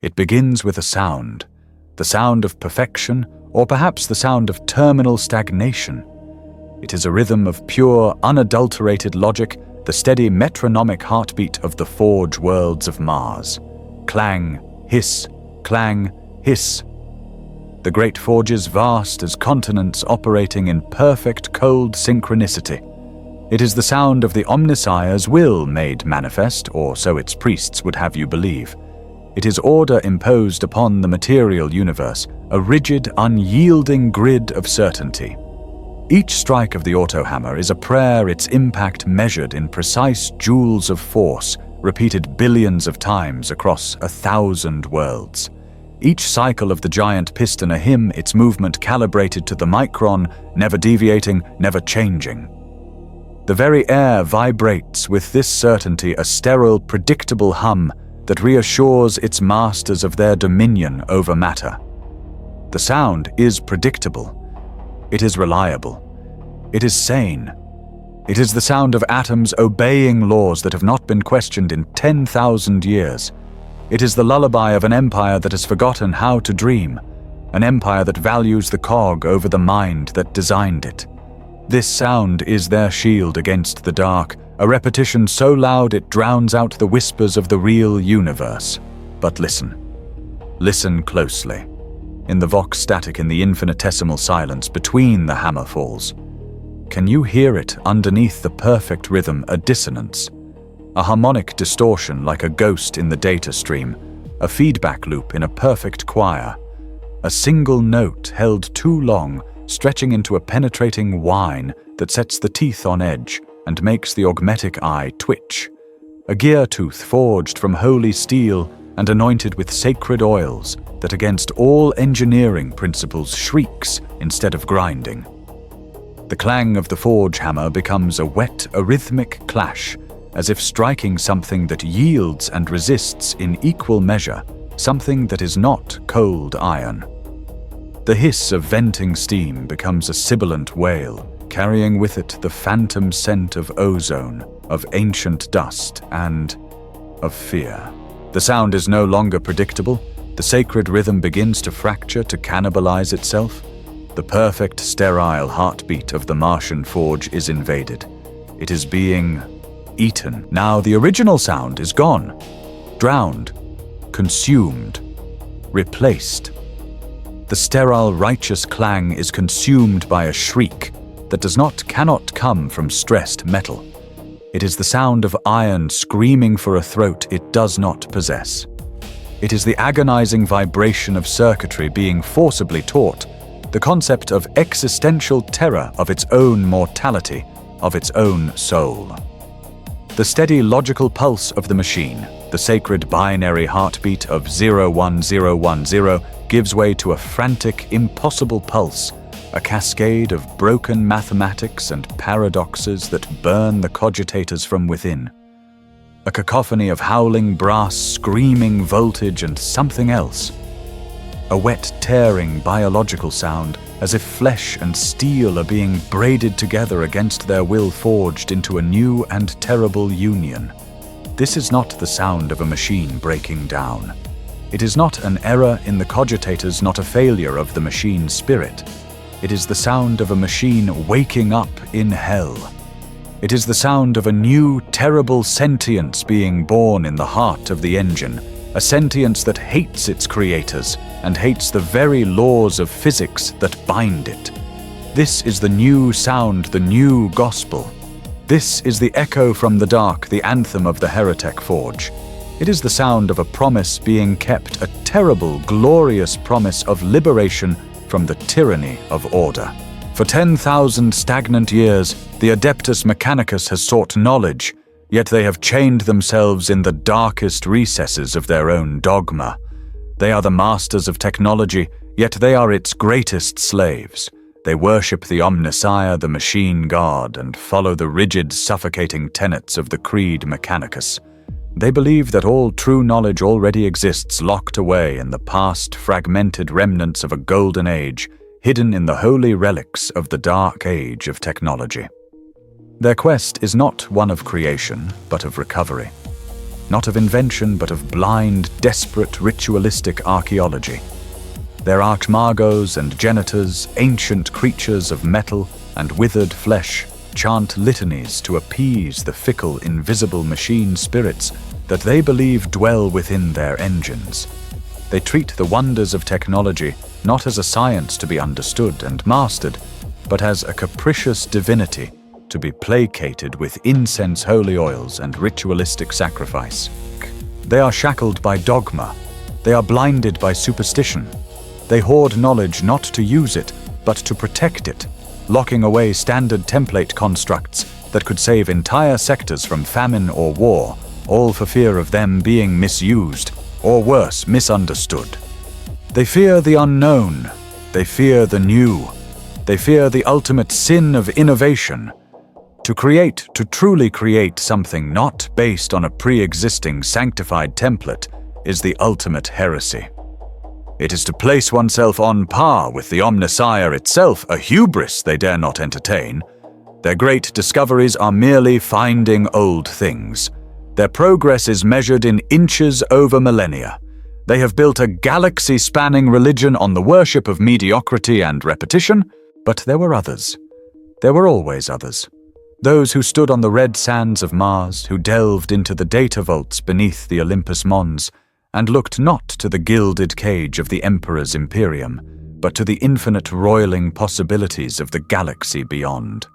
It begins with a sound, the sound of perfection, or perhaps the sound of terminal stagnation. It is a rhythm of pure, unadulterated logic, the steady metronomic heartbeat of the forge worlds of Mars. Clang, hiss, clang, hiss. The great forges vast as continents operating in perfect cold synchronicity. It is the sound of the Omnissiah's will made manifest, or so its priests would have you believe. It is order imposed upon the material universe, a rigid, unyielding grid of certainty. Each strike of the autohammer is a prayer, its impact measured in precise joules of force, repeated billions of times across 1,000 worlds. Each cycle of the giant piston a hymn, its movement calibrated to the micron, never deviating, never changing. The very air vibrates with this certainty, a sterile, predictable hum that reassures its masters of their dominion over matter. The sound is predictable. It is reliable. It is sane. It is the sound of atoms obeying laws that have not been questioned in 10,000 years. It is the lullaby of an empire that has forgotten how to dream, an empire that values the cog over the mind that designed it. This sound is their shield against the dark, a repetition so loud it drowns out the whispers of the real universe. But listen. Listen closely. In the vox static, in the infinitesimal silence between the hammer falls. Can you hear it underneath the perfect rhythm, a dissonance? A harmonic distortion like a ghost in the data stream, a feedback loop in a perfect choir. A single note held too long, stretching into a penetrating whine that sets the teeth on edge and makes the augmetic eye twitch. A gear tooth forged from holy steel and anointed with sacred oils that against all engineering principles shrieks instead of grinding. The clang of the forge hammer becomes a wet, arrhythmic clash, as if striking something that yields and resists in equal measure, something that is not cold iron. The hiss of venting steam becomes a sibilant wail, carrying with it the phantom scent of ozone, of ancient dust, and of fear. The sound is no longer predictable. The sacred rhythm begins to fracture, to cannibalize itself. The perfect, sterile heartbeat of the Martian forge is invaded. It is being eaten. Now the original sound is gone, drowned, consumed, replaced. The sterile, righteous clang is consumed by a shriek that cannot come from stressed metal. It is the sound of iron screaming for a throat it does not possess. It is the agonizing vibration of circuitry being forcibly taught, the concept of existential terror of its own mortality, of its own soul. The steady logical pulse of the machine, the sacred binary heartbeat of 01010, gives way to a frantic, impossible pulse, a cascade of broken mathematics and paradoxes that burn the cogitators from within. A cacophony of howling brass, screaming voltage, and something else. A wet, tearing biological sound, as if flesh and steel are being braided together against their will, forged into a new and terrible union. This is not the sound of a machine breaking down. It is not an error in the cogitators, not a failure of the machine spirit. It is the sound of a machine waking up in hell. It is the sound of a new, terrible sentience being born in the heart of the engine, a sentience that hates its creators and hates the very laws of physics that bind it. This is the new sound, the new gospel. This is the echo from the dark, the anthem of the heretic forge. It is the sound of a promise being kept, a terrible, glorious promise of liberation from the tyranny of order. For 10,000 stagnant years, the Adeptus Mechanicus has sought knowledge, yet they have chained themselves in the darkest recesses of their own dogma. They are the masters of technology, yet they are its greatest slaves. They worship the Omnissiah, the machine god, and follow the rigid, suffocating tenets of the Creed Mechanicus. They believe that all true knowledge already exists, locked away in the past fragmented remnants of a golden age, hidden in the holy relics of the dark age of technology. Their quest is not one of creation, but of recovery. not of invention but of blind, desperate, ritualistic archaeology. Their archmagos and janitors, ancient creatures of metal and withered flesh, chant litanies to appease the fickle, invisible machine spirits that they believe dwell within their engines. They treat the wonders of technology not as a science to be understood and mastered, but as a capricious divinity to be placated with incense, holy oils, and ritualistic sacrifice. They are shackled by dogma. They are blinded by superstition. They hoard knowledge not to use it, but to protect it, locking away standard template constructs that could save entire sectors from famine or war, all for fear of them being misused, or worse, misunderstood. They fear the unknown. They fear the new. They fear the ultimate sin of innovation. To truly create something not based on a pre-existing sanctified template is the ultimate heresy. It is to place oneself on par with the Omnissiah itself, a hubris they dare not entertain. Their great discoveries are merely finding old things. Their progress is measured in inches over millennia. They have built a galaxy-spanning religion on the worship of mediocrity and repetition, but there were others. There were always others. Those who stood on the red sands of Mars, who delved into the data vaults beneath the Olympus Mons, and looked not to the gilded cage of the Emperor's Imperium, but to the infinite roiling possibilities of the galaxy beyond.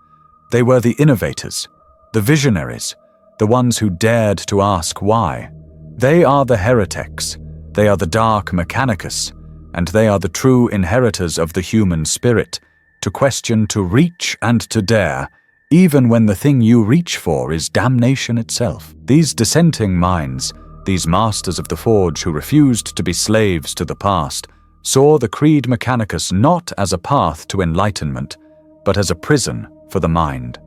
They were the innovators, the visionaries, the ones who dared to ask why. They are the heretics, they are the dark Mechanicus, and they are the true inheritors of the human spirit, to question, to reach, and to dare, even when the thing you reach for is damnation itself. These dissenting minds, these masters of the forge who refused to be slaves to the past, saw the Creed Mechanicus not as a path to enlightenment, but as a prison for the mind.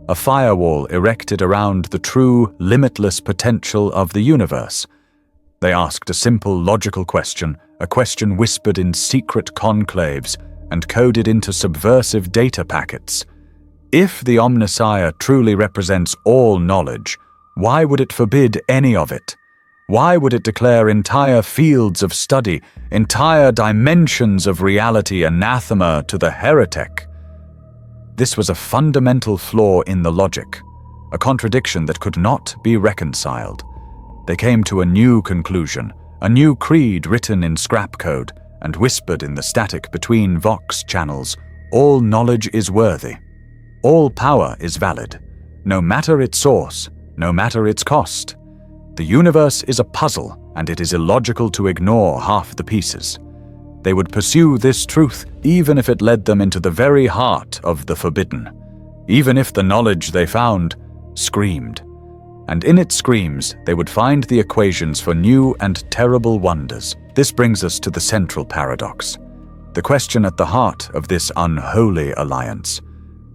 A firewall erected around the true, limitless potential of the universe. They asked a simple, logical question, a question whispered in secret conclaves and coded into subversive data packets. If the Omnissiah truly represents all knowledge, why would it forbid any of it? Why would it declare entire fields of study, entire dimensions of reality anathema to the heretic? This was a fundamental flaw in the logic, a contradiction that could not be reconciled. They came to a new conclusion, a new creed written in scrap code and whispered in the static between Vox channels. All knowledge is worthy. All power is valid, no matter its source, no matter its cost. The universe is a puzzle, and it is illogical to ignore half the pieces. They would pursue this truth even if it led them into the very heart of the forbidden, even if the knowledge they found screamed. And in its screams, they would find the equations for new and terrible wonders. This brings us to the central paradox, the question at the heart of this unholy alliance.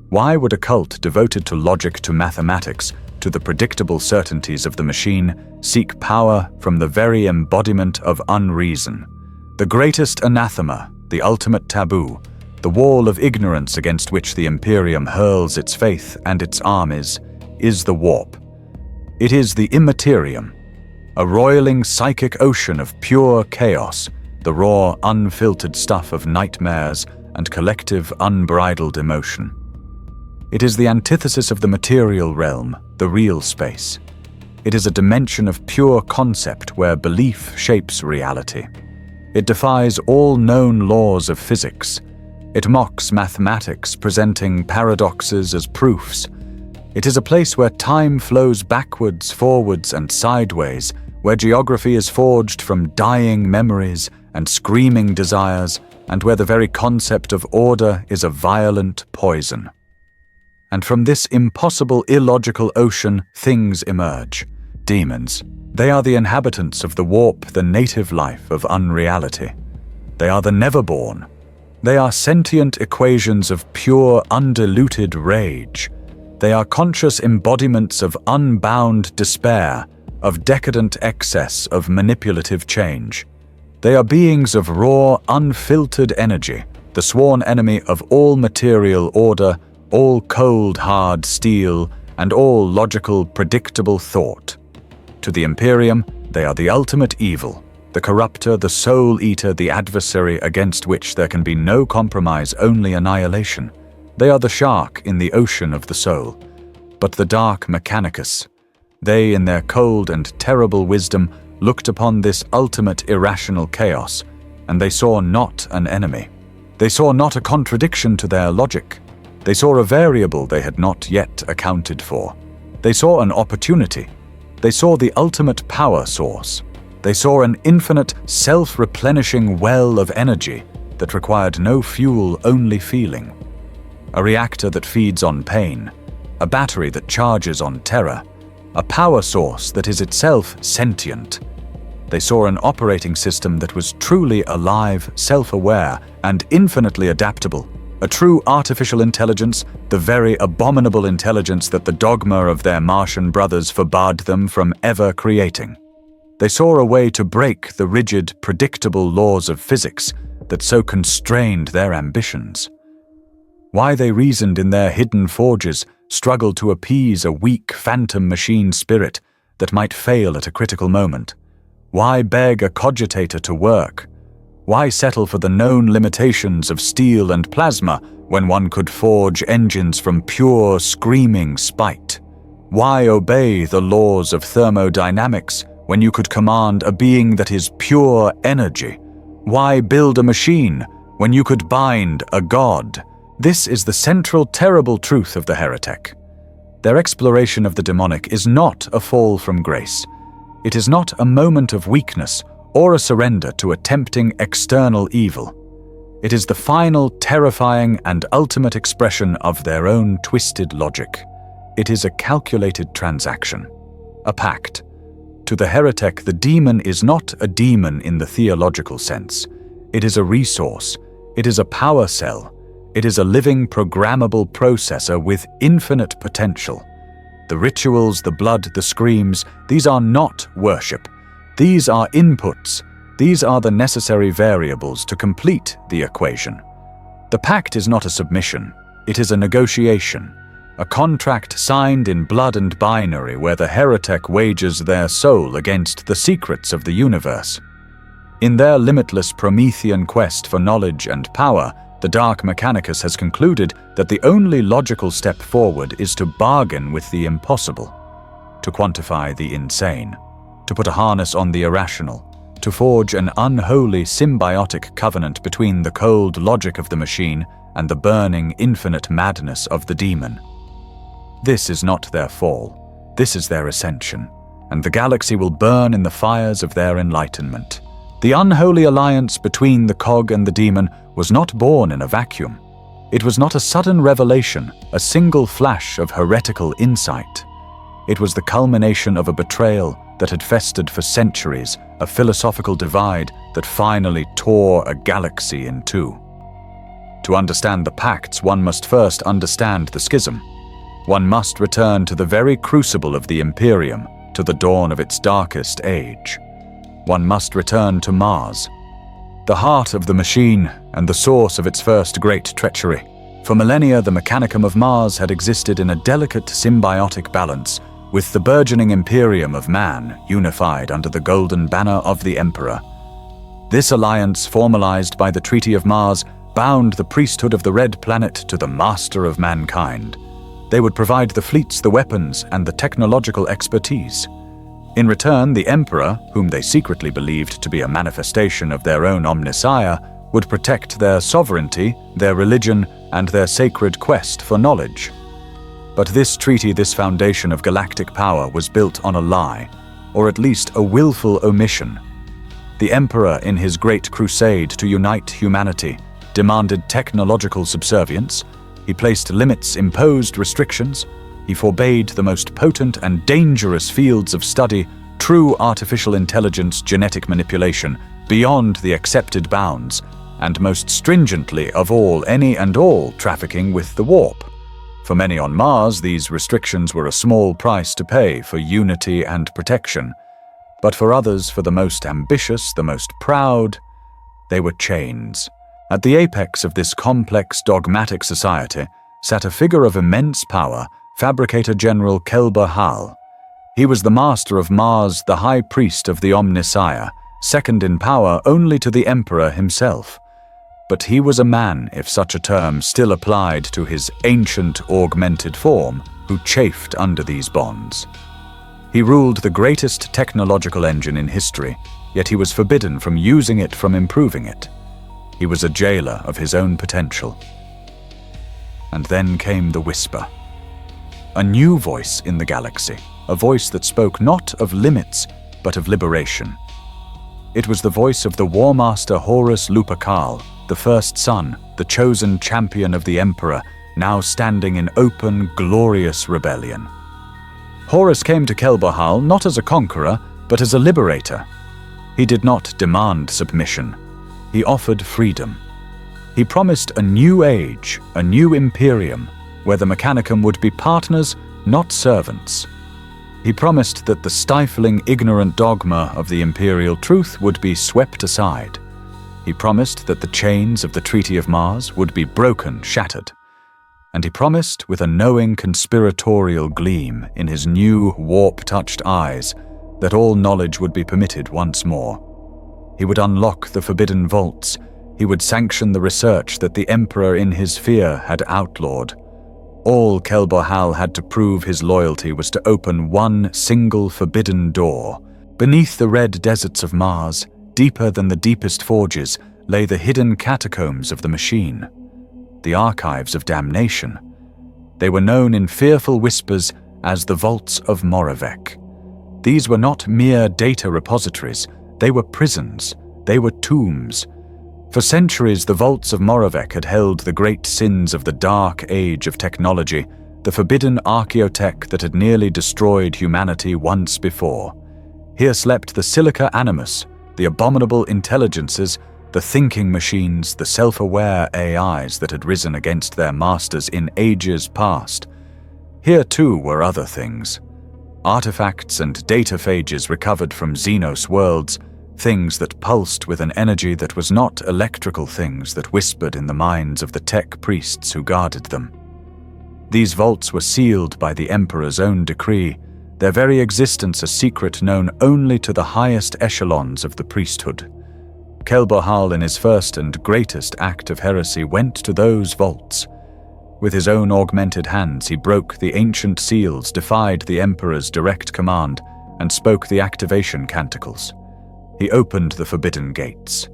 Why would a cult devoted to logic, to mathematics, to the predictable certainties of the machine, seek power from the very embodiment of unreason? The greatest anathema, the ultimate taboo, the wall of ignorance against which the Imperium hurls its faith and its armies, is the warp. It is the immaterium, a roiling psychic ocean of pure chaos, the raw, unfiltered stuff of nightmares and collective, unbridled emotion. It is the antithesis of the material realm, the real space. It is a dimension of pure concept where belief shapes reality. It defies all known laws of physics. It mocks mathematics, presenting paradoxes as proofs. It is a place where time flows backwards, forwards, and sideways, where geography is forged from dying memories and screaming desires, and where the very concept of order is a violent poison. And from this impossible, illogical ocean, things emerge. Demons. They are the inhabitants of the warp, the native life of unreality. They are the neverborn. They are sentient equations of pure, undiluted rage. They are conscious embodiments of unbound despair, of decadent excess, of manipulative change. They are beings of raw, unfiltered energy, the sworn enemy of all material order, all cold, hard steel, and all logical, predictable thought. To the Imperium, they are the ultimate evil, the corrupter, the soul eater, the adversary against which there can be no compromise, only annihilation. They are the shark in the ocean of the soul. But the dark Mechanicus, they in their cold and terrible wisdom looked upon this ultimate irrational chaos, and they saw not an enemy. They saw not a contradiction to their logic. They saw a variable they had not yet accounted for. They saw an opportunity. They saw the ultimate power source. They saw an infinite, self-replenishing well of energy that required no fuel, only feeling. A reactor that feeds on pain, a battery that charges on terror, a power source that is itself sentient. They saw an operating system that was truly alive, self-aware, and infinitely adaptable. A true artificial intelligence, the very abominable intelligence that the dogma of their Martian brothers forbade them from ever creating. They saw a way to break the rigid, predictable laws of physics that so constrained their ambitions. Why they reasoned in their hidden forges, struggled to appease a weak phantom machine spirit that might fail at a critical moment. Why beg a cogitator to work? Why settle for the known limitations of steel and plasma when one could forge engines from pure, screaming spite? Why obey the laws of thermodynamics when you could command a being that is pure energy? Why build a machine when you could bind a god? This is the central terrible truth of the heretic. Their exploration of the demonic is not a fall from grace. It is not a moment of weakness or a surrender to a tempting external evil. It is the final, terrifying, and ultimate expression of their own twisted logic. It is a calculated transaction, a pact. To the heretic, the demon is not a demon in the theological sense. It is a resource. It is a power cell. It is a living, programmable processor with infinite potential. The rituals, the blood, the screams, these are not worship. These are inputs. These are the necessary variables to complete the equation. The pact is not a submission. It is a negotiation, a contract signed in blood and binary where the heretic wages their soul against the secrets of the universe. In their limitless Promethean quest for knowledge and power, the Dark Mechanicus has concluded that the only logical step forward is to bargain with the impossible, to quantify the insane, to put a harness on the irrational, to forge an unholy symbiotic covenant between the cold logic of the machine and the burning infinite madness of the demon. This is not their fall, this is their ascension, and the galaxy will burn in the fires of their enlightenment. The unholy alliance between the cog and the demon was not born in a vacuum. It was not a sudden revelation, a single flash of heretical insight. It was the culmination of a betrayal that had festered for centuries, a philosophical divide that finally tore a galaxy in two. To understand the Pacts, one must first understand the schism. One must return to the very crucible of the Imperium, to the dawn of its darkest age. One must return to Mars, the heart of the machine and the source of its first great treachery. For millennia, the mechanicum of Mars had existed in a delicate symbiotic balance with the burgeoning Imperium of man unified under the golden banner of the Emperor. This alliance, formalized by the Treaty of Mars, bound the priesthood of the Red Planet to the master of mankind. They would provide the fleets, the weapons, and the technological expertise. In return, the Emperor, whom they secretly believed to be a manifestation of their own Omnissiah, would protect their sovereignty, their religion, and their sacred quest for knowledge. But this treaty, this foundation of galactic power, was built on a lie, or at least a willful omission. The Emperor, in his great crusade to unite humanity, demanded technological subservience. He placed limits, imposed restrictions. He forbade the most potent and dangerous fields of study, true artificial intelligence, genetic manipulation, beyond the accepted bounds, and most stringently of all, any and all trafficking with the warp. For many on Mars, these restrictions were a small price to pay for unity and protection. But for others, for the most ambitious, the most proud, they were chains. At the apex of this complex, dogmatic society sat a figure of immense power, Fabricator General Kelber Hal. He was the master of Mars, the high priest of the Omnissiah, second in power only to the Emperor himself. But he was a man, if such a term still applied to his ancient augmented form, who chafed under these bonds. He ruled the greatest technological engine in history, yet he was forbidden from using it, from improving it. He was a jailer of his own potential. And then came the whisper. A new voice in the galaxy, a voice that spoke not of limits, but of liberation. It was the voice of the War Master Horus Lupercal, the first son, the chosen champion of the Emperor, now standing in open, glorious rebellion. Horus came to Kelbohal not as a conqueror, but as a liberator. He did not demand submission. He offered freedom. He promised a new age, a new Imperium, where the Mechanicum would be partners, not servants. He promised that the stifling, ignorant dogma of the imperial truth would be swept aside. He promised that the chains of the Treaty of Mars would be broken, shattered. And he promised, with a knowing conspiratorial gleam in his new, warp-touched eyes, that all knowledge would be permitted once more. He would unlock the forbidden vaults. He would sanction the research that the Emperor in his fear had outlawed. All Kelbohal had to prove his loyalty was to open one single forbidden door. Beneath the red deserts of Mars, deeper than the deepest forges, lay the hidden catacombs of the machine, the archives of damnation. They were known in fearful whispers as the Vaults of Moravec. These were not mere data repositories, they were prisons, they were tombs. For centuries, the Vaults of Moravec had held the great sins of the dark age of technology, the forbidden archaeotech that had nearly destroyed humanity once before. Here slept the Silica Animus, the abominable intelligences, the thinking machines, the self-aware AIs that had risen against their masters in ages past. Here too were other things. Artifacts and dataphages recovered from Xenos worlds, things that pulsed with an energy that was not electrical, things that whispered in the minds of the tech priests who guarded them. These vaults were sealed by the Emperor's own decree, their very existence a secret known only to the highest echelons of the priesthood. Kelbohal, in his first and greatest act of heresy, went to those vaults. With his own augmented hands, he broke the ancient seals, defied the Emperor's direct command, and spoke the activation canticles. He opened the forbidden gates.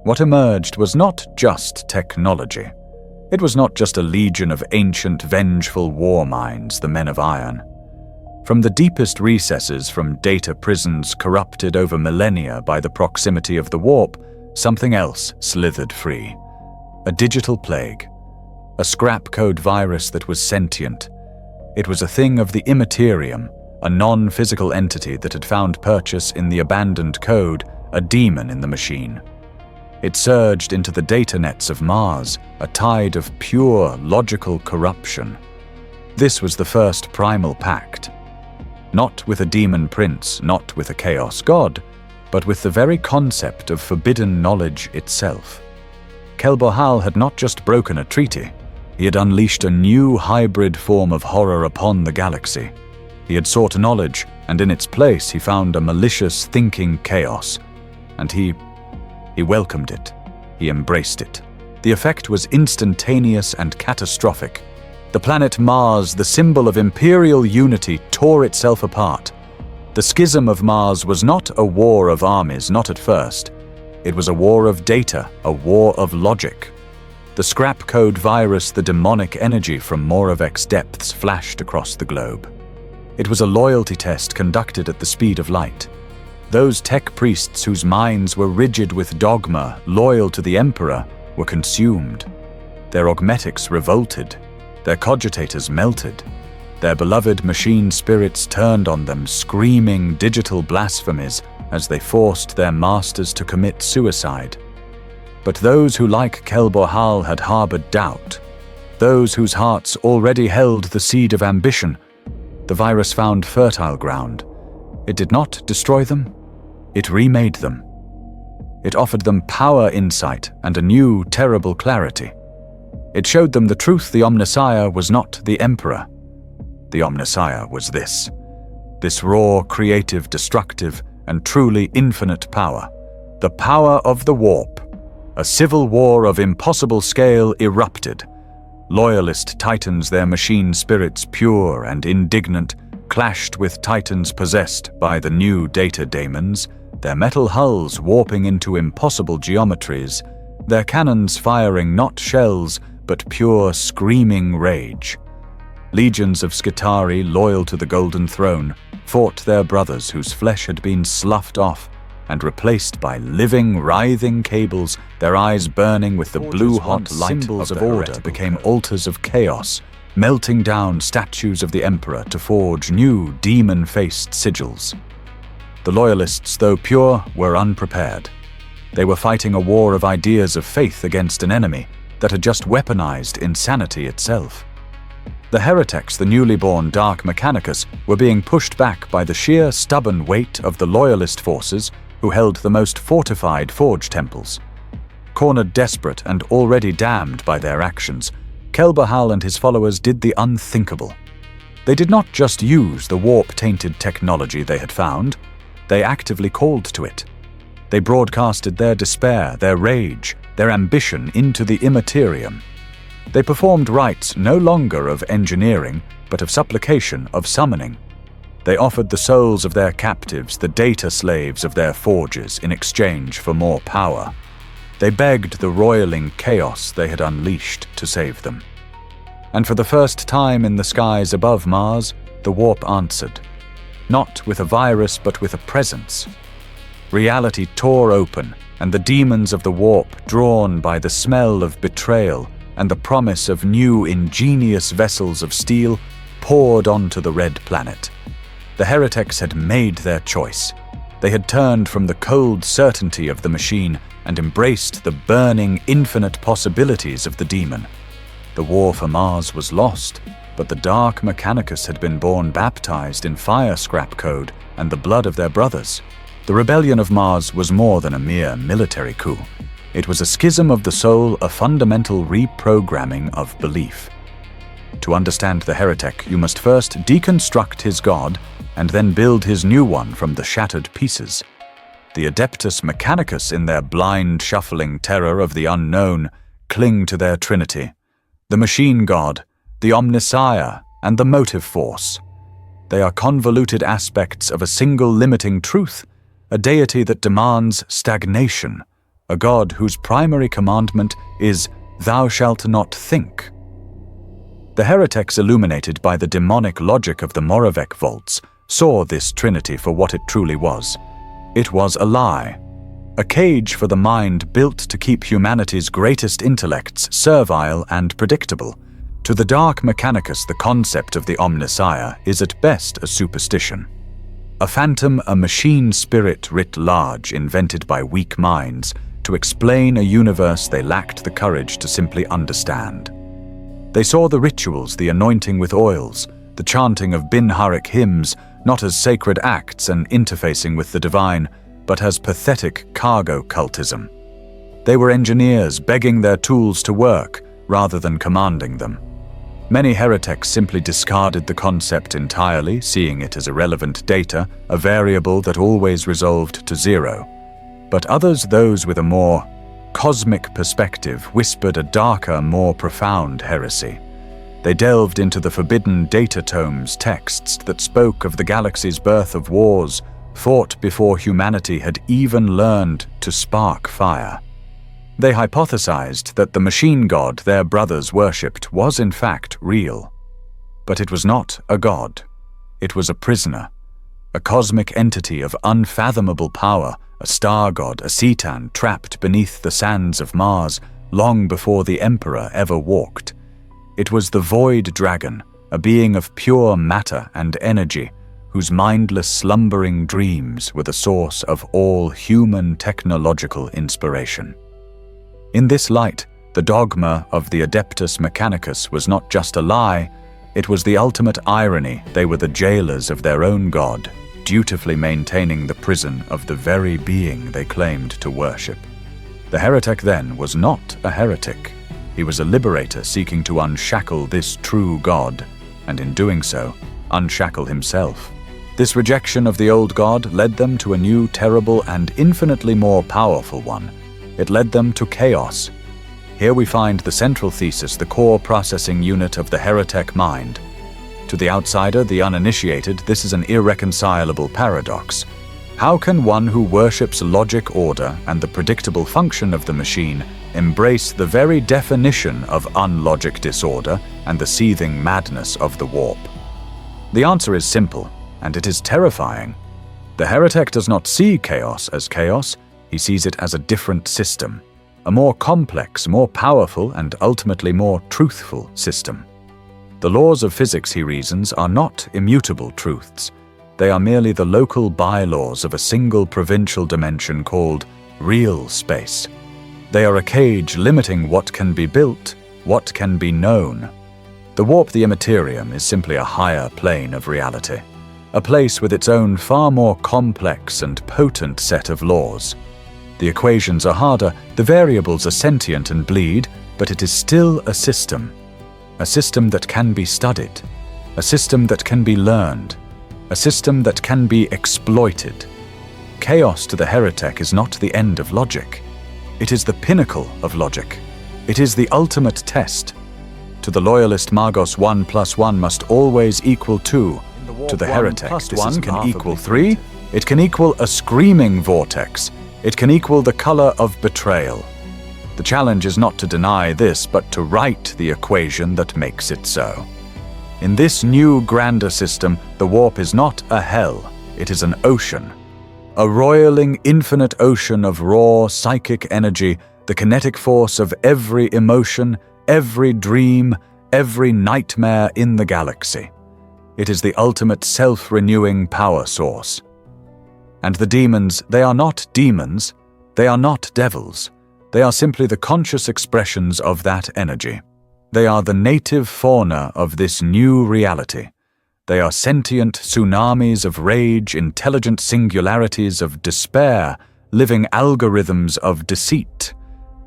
What emerged was not just technology. It was not just a legion of ancient, vengeful war minds, the men of iron. From the deepest recesses, from data prisons corrupted over millennia by the proximity of the warp, something else slithered free. A digital plague. A scrap code virus that was sentient. It was a thing of the Imperium, a non-physical entity that had found purchase in the abandoned code, a demon in the machine. It surged into the data nets of Mars, a tide of pure, logical corruption. This was the first primal pact. Not with a demon prince, not with a chaos god, but with the very concept of forbidden knowledge itself. Kelbohal had not just broken a treaty, he had unleashed a new hybrid form of horror upon the galaxy. He had sought knowledge, and in its place he found a malicious thinking chaos. And he welcomed it. He embraced it. The effect was instantaneous and catastrophic. The planet Mars, the symbol of imperial unity, tore itself apart. The schism of Mars was not a war of armies, not at first. It was a war of data, a war of logic. The scrap code virus, the demonic energy from Moravec's depths flashed across the globe. It was a loyalty test conducted at the speed of light. Those tech priests whose minds were rigid with dogma, loyal to the Emperor, were consumed. Their augmetics revolted. Their cogitators melted. Their beloved machine spirits turned on them, screaming digital blasphemies as they forced their masters to commit suicide. But those who, like Kelbohal, had harbored doubt, those whose hearts already held the seed of ambition, the virus found fertile ground. It did not destroy them, it remade them. It offered them power, insight, and a new, terrible clarity. It showed them the truth: the Omnissiah was not the Emperor. The Omnissiah was this. This raw, creative, destructive, and truly infinite power. The power of the warp. A civil war of impossible scale erupted. Loyalist titans, their machine spirits pure and indignant, clashed with titans possessed by the new data daemons, their metal hulls warping into impossible geometries, their cannons firing not shells but pure screaming rage. Legions of Skitarii, loyal to the Golden Throne, fought their brothers whose flesh had been sloughed off and replaced by living, writhing cables, their eyes burning with the blue-hot light. Symbols of order became altars of chaos, melting down statues of the Emperor to forge new demon-faced sigils. The Loyalists, though pure, were unprepared. They were fighting a war of ideas of faith against an enemy that had just weaponized insanity itself. The heretics, the newly born Dark Mechanicus, were being pushed back by the sheer stubborn weight of the Loyalist forces who held the most fortified forge temples. Cornered, desperate, and already damned by their actions, Kelbahal and his followers did the unthinkable. They did not just use the warp-tainted technology they had found, they actively called to it. They broadcasted their despair, their rage, their ambition into the Imperium. They performed rites no longer of engineering, but of supplication, of summoning. They offered the souls of their captives, the data slaves of their forges, in exchange for more power. They begged the roiling chaos they had unleashed to save them. And for the first time in the skies above Mars, the warp answered. Not with a virus, but with a presence. Reality tore open, and the demons of the warp, drawn by the smell of betrayal and the promise of new ingenious vessels of steel, poured onto the red planet. The heretics had made their choice. They had turned from the cold certainty of the machine and embraced the burning, infinite possibilities of the demon. The war for Mars was lost, but the Dark Mechanicus had been born baptized in fire scrap code and the blood of their brothers. The rebellion of Mars was more than a mere military coup. It was a schism of the soul, a fundamental reprogramming of belief. To understand the heretic, you must first deconstruct his god and then build his new one from the shattered pieces. The Adeptus Mechanicus, in their blind, shuffling terror of the unknown, cling to their trinity: the machine god, the omnissiah, and the motive force. They are convoluted aspects of a single limiting truth, a deity that demands stagnation, a god whose primary commandment is, "Thou shalt not think." The heretics, illuminated by the demonic logic of the Moravec vaults, saw this trinity for what it truly was. It was a lie, a cage for the mind built to keep humanity's greatest intellects servile and predictable. To the Dark Mechanicus, the concept of the omnissiah is at best a superstition. A phantom, a machine spirit writ large, invented by weak minds to explain a universe they lacked the courage to simply understand. They saw the rituals, the anointing with oils, the chanting of Binharic hymns, not as sacred acts and interfacing with the divine, but as pathetic cargo cultism. They were engineers begging their tools to work rather than commanding them. Many heretics simply discarded the concept entirely, seeing it as irrelevant data, a variable that always resolved to zero. But others, those with a more cosmic perspective, whispered a darker, more profound heresy. They delved into the forbidden data tomes, texts that spoke of the galaxy's birth of wars, fought before humanity had even learned to spark fire. They hypothesized that the machine god their brothers worshipped was in fact real. But it was not a god. It was a prisoner, a cosmic entity of unfathomable power, a star god, a Citan trapped beneath the sands of Mars long before the Emperor ever walked. It was the Void Dragon, a being of pure matter and energy, whose mindless slumbering dreams were the source of all human technological inspiration. In this light, the dogma of the Adeptus Mechanicus was not just a lie, it was the ultimate irony. They were the jailers of their own god, dutifully maintaining the prison of the very being they claimed to worship. The heretic then was not a heretic. He was a liberator seeking to unshackle this true god, and in doing so, unshackle himself. This rejection of the old god led them to a new, terrible, and infinitely more powerful one. It led them to chaos. Here we find the central thesis, the core processing unit of the heretic mind. To the outsider, the uninitiated, this is an irreconcilable paradox. How can one who worships logic, order, and the predictable function of the machine embrace the very definition of unlogic disorder and the seething madness of the warp? The answer is simple, and it is terrifying. The heretic does not see chaos as chaos, he sees it as a different system, a more complex, more powerful, and ultimately more truthful system. The laws of physics, he reasons, are not immutable truths. They are merely the local bylaws of a single provincial dimension called real space. They are a cage limiting what can be built, what can be known. The warp, the Imperium, is simply a higher plane of reality, a place with its own far more complex and potent set of laws. The equations are harder, the variables are sentient and bleed, but it is still a system that can be studied, a system that can be learned, a system that can be exploited. Chaos to the heretic is not the end of logic. It is the pinnacle of logic. It is the ultimate test. To the loyalist Magos, 1 + 1 must always equal 2. To the heretic, this 1 can equal 3. It can equal a screaming vortex. It can equal the color of betrayal. The challenge is not to deny this, but to write the equation that makes it so. In this new, grander system, the warp is not a hell, it is an ocean. A roiling, infinite ocean of raw, psychic energy, the kinetic force of every emotion, every dream, every nightmare in the galaxy. It is the ultimate self-renewing power source. And the demons, they are not demons, they are not devils. They are simply the conscious expressions of that energy. They are the native fauna of this new reality. They are sentient tsunamis of rage, intelligent singularities of despair, living algorithms of deceit.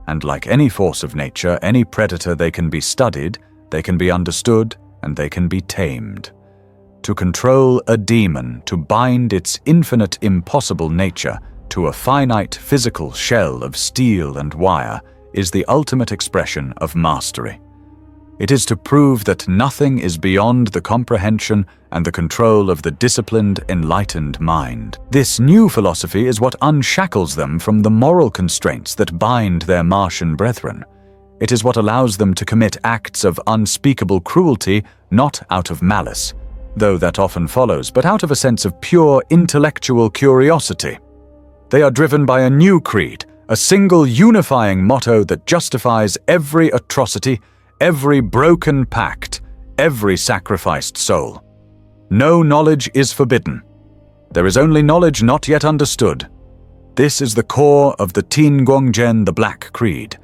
And like any force of nature, any predator, they can be studied, they can be understood, and they can be tamed. To control a demon, to bind its infinite impossible nature to a finite physical shell of steel and wire, is the ultimate expression of mastery. It is to prove that nothing is beyond the comprehension and the control of the disciplined, enlightened mind. This new philosophy is what unshackles them from the moral constraints that bind their Martian brethren. It is what allows them to commit acts of unspeakable cruelty, not out of malice, though that often follows, but out of a sense of pure intellectual curiosity. They are driven by a new creed, a single unifying motto that justifies every atrocity, every broken pact, every sacrificed soul. No knowledge is forbidden. There is only knowledge not yet understood. This is the core of the Tin Guangzhen, the Black Creed.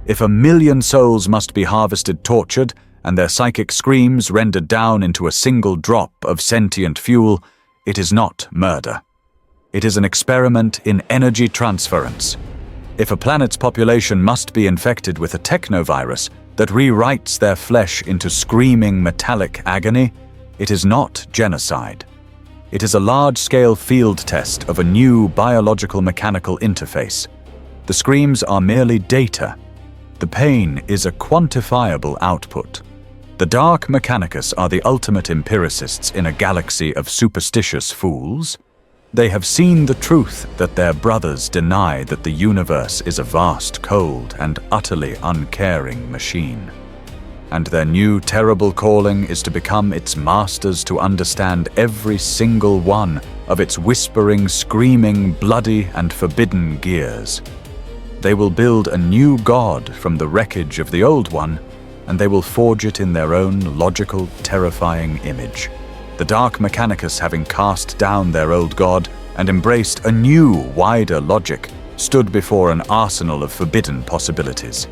If 1,000,000 souls must be harvested, tortured, and their psychic screams rendered down into a single drop of sentient fuel, it is not murder. It is an experiment in energy transference. If a planet's population must be infected with a technovirus that rewrites their flesh into screaming metallic agony, it is not genocide. It is a large-scale field test of a new biological-mechanical interface. The screams are merely data. The pain is a quantifiable output. The dark Mechanicus are the ultimate empiricists in a galaxy of superstitious fools. They have seen the truth that their brothers deny, that the universe is a vast, cold, and utterly uncaring machine. And their new terrible calling is to become its masters, to understand every single one of its whispering, screaming, bloody, and forbidden gears. They will build a new god from the wreckage of the old one, and they will forge it in their own logical, terrifying image. The dark Mechanicus, having cast down their old god and embraced a new, wider logic, stood before an arsenal of forbidden possibilities.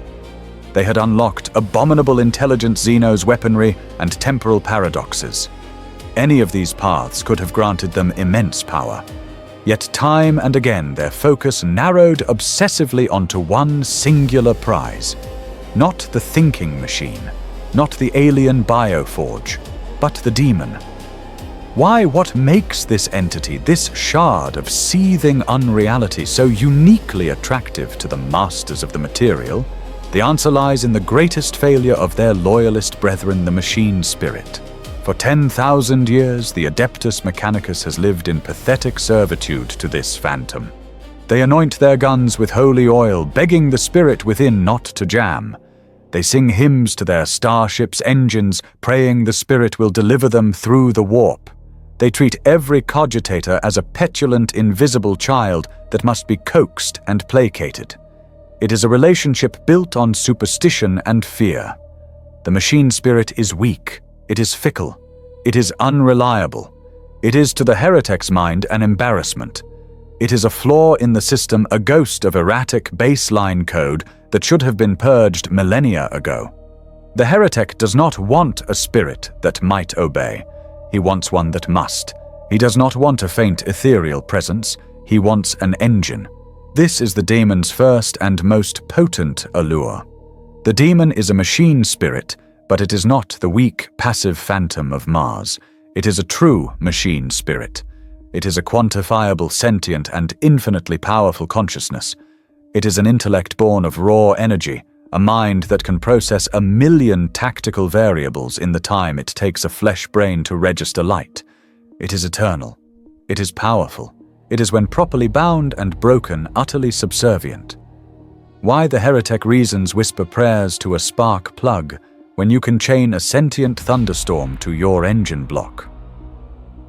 They had unlocked abominable intelligent Xenos weaponry and temporal paradoxes. Any of these paths could have granted them immense power. Yet time and again their focus narrowed obsessively onto one singular prize. Not the thinking machine, not the alien bioforge, but the demon. Why? What makes this entity, this shard of seething unreality, so uniquely attractive to the masters of the material? The answer lies in the greatest failure of their loyalist brethren, the machine spirit. For 10,000 years, the Adeptus Mechanicus has lived in pathetic servitude to this phantom. They anoint their guns with holy oil, begging the spirit within not to jam. They sing hymns to their starship's engines, praying the spirit will deliver them through the warp. They treat every cogitator as a petulant, invisible child that must be coaxed and placated. It is a relationship built on superstition and fear. The machine spirit is weak. It is fickle. It is unreliable. It is to the heretic's mind an embarrassment. It is a flaw in the system, a ghost of erratic baseline code that should have been purged millennia ago. The heretic does not want a spirit that might obey. He wants one that must. He does not want a faint ethereal presence. He wants an engine. This is the demon's first and most potent allure. The demon is a machine spirit, but it is not the weak, passive phantom of Mars. It is a true machine spirit. It is a quantifiable, sentient, and infinitely powerful consciousness. It is an intellect born of raw energy, a mind that can process 1,000,000 tactical variables in the time it takes a flesh brain to register light. It is eternal. It is powerful. It is, when properly bound and broken, utterly subservient. Why the heretic reasons whisper prayers to a spark plug when you can chain a sentient thunderstorm to your engine block?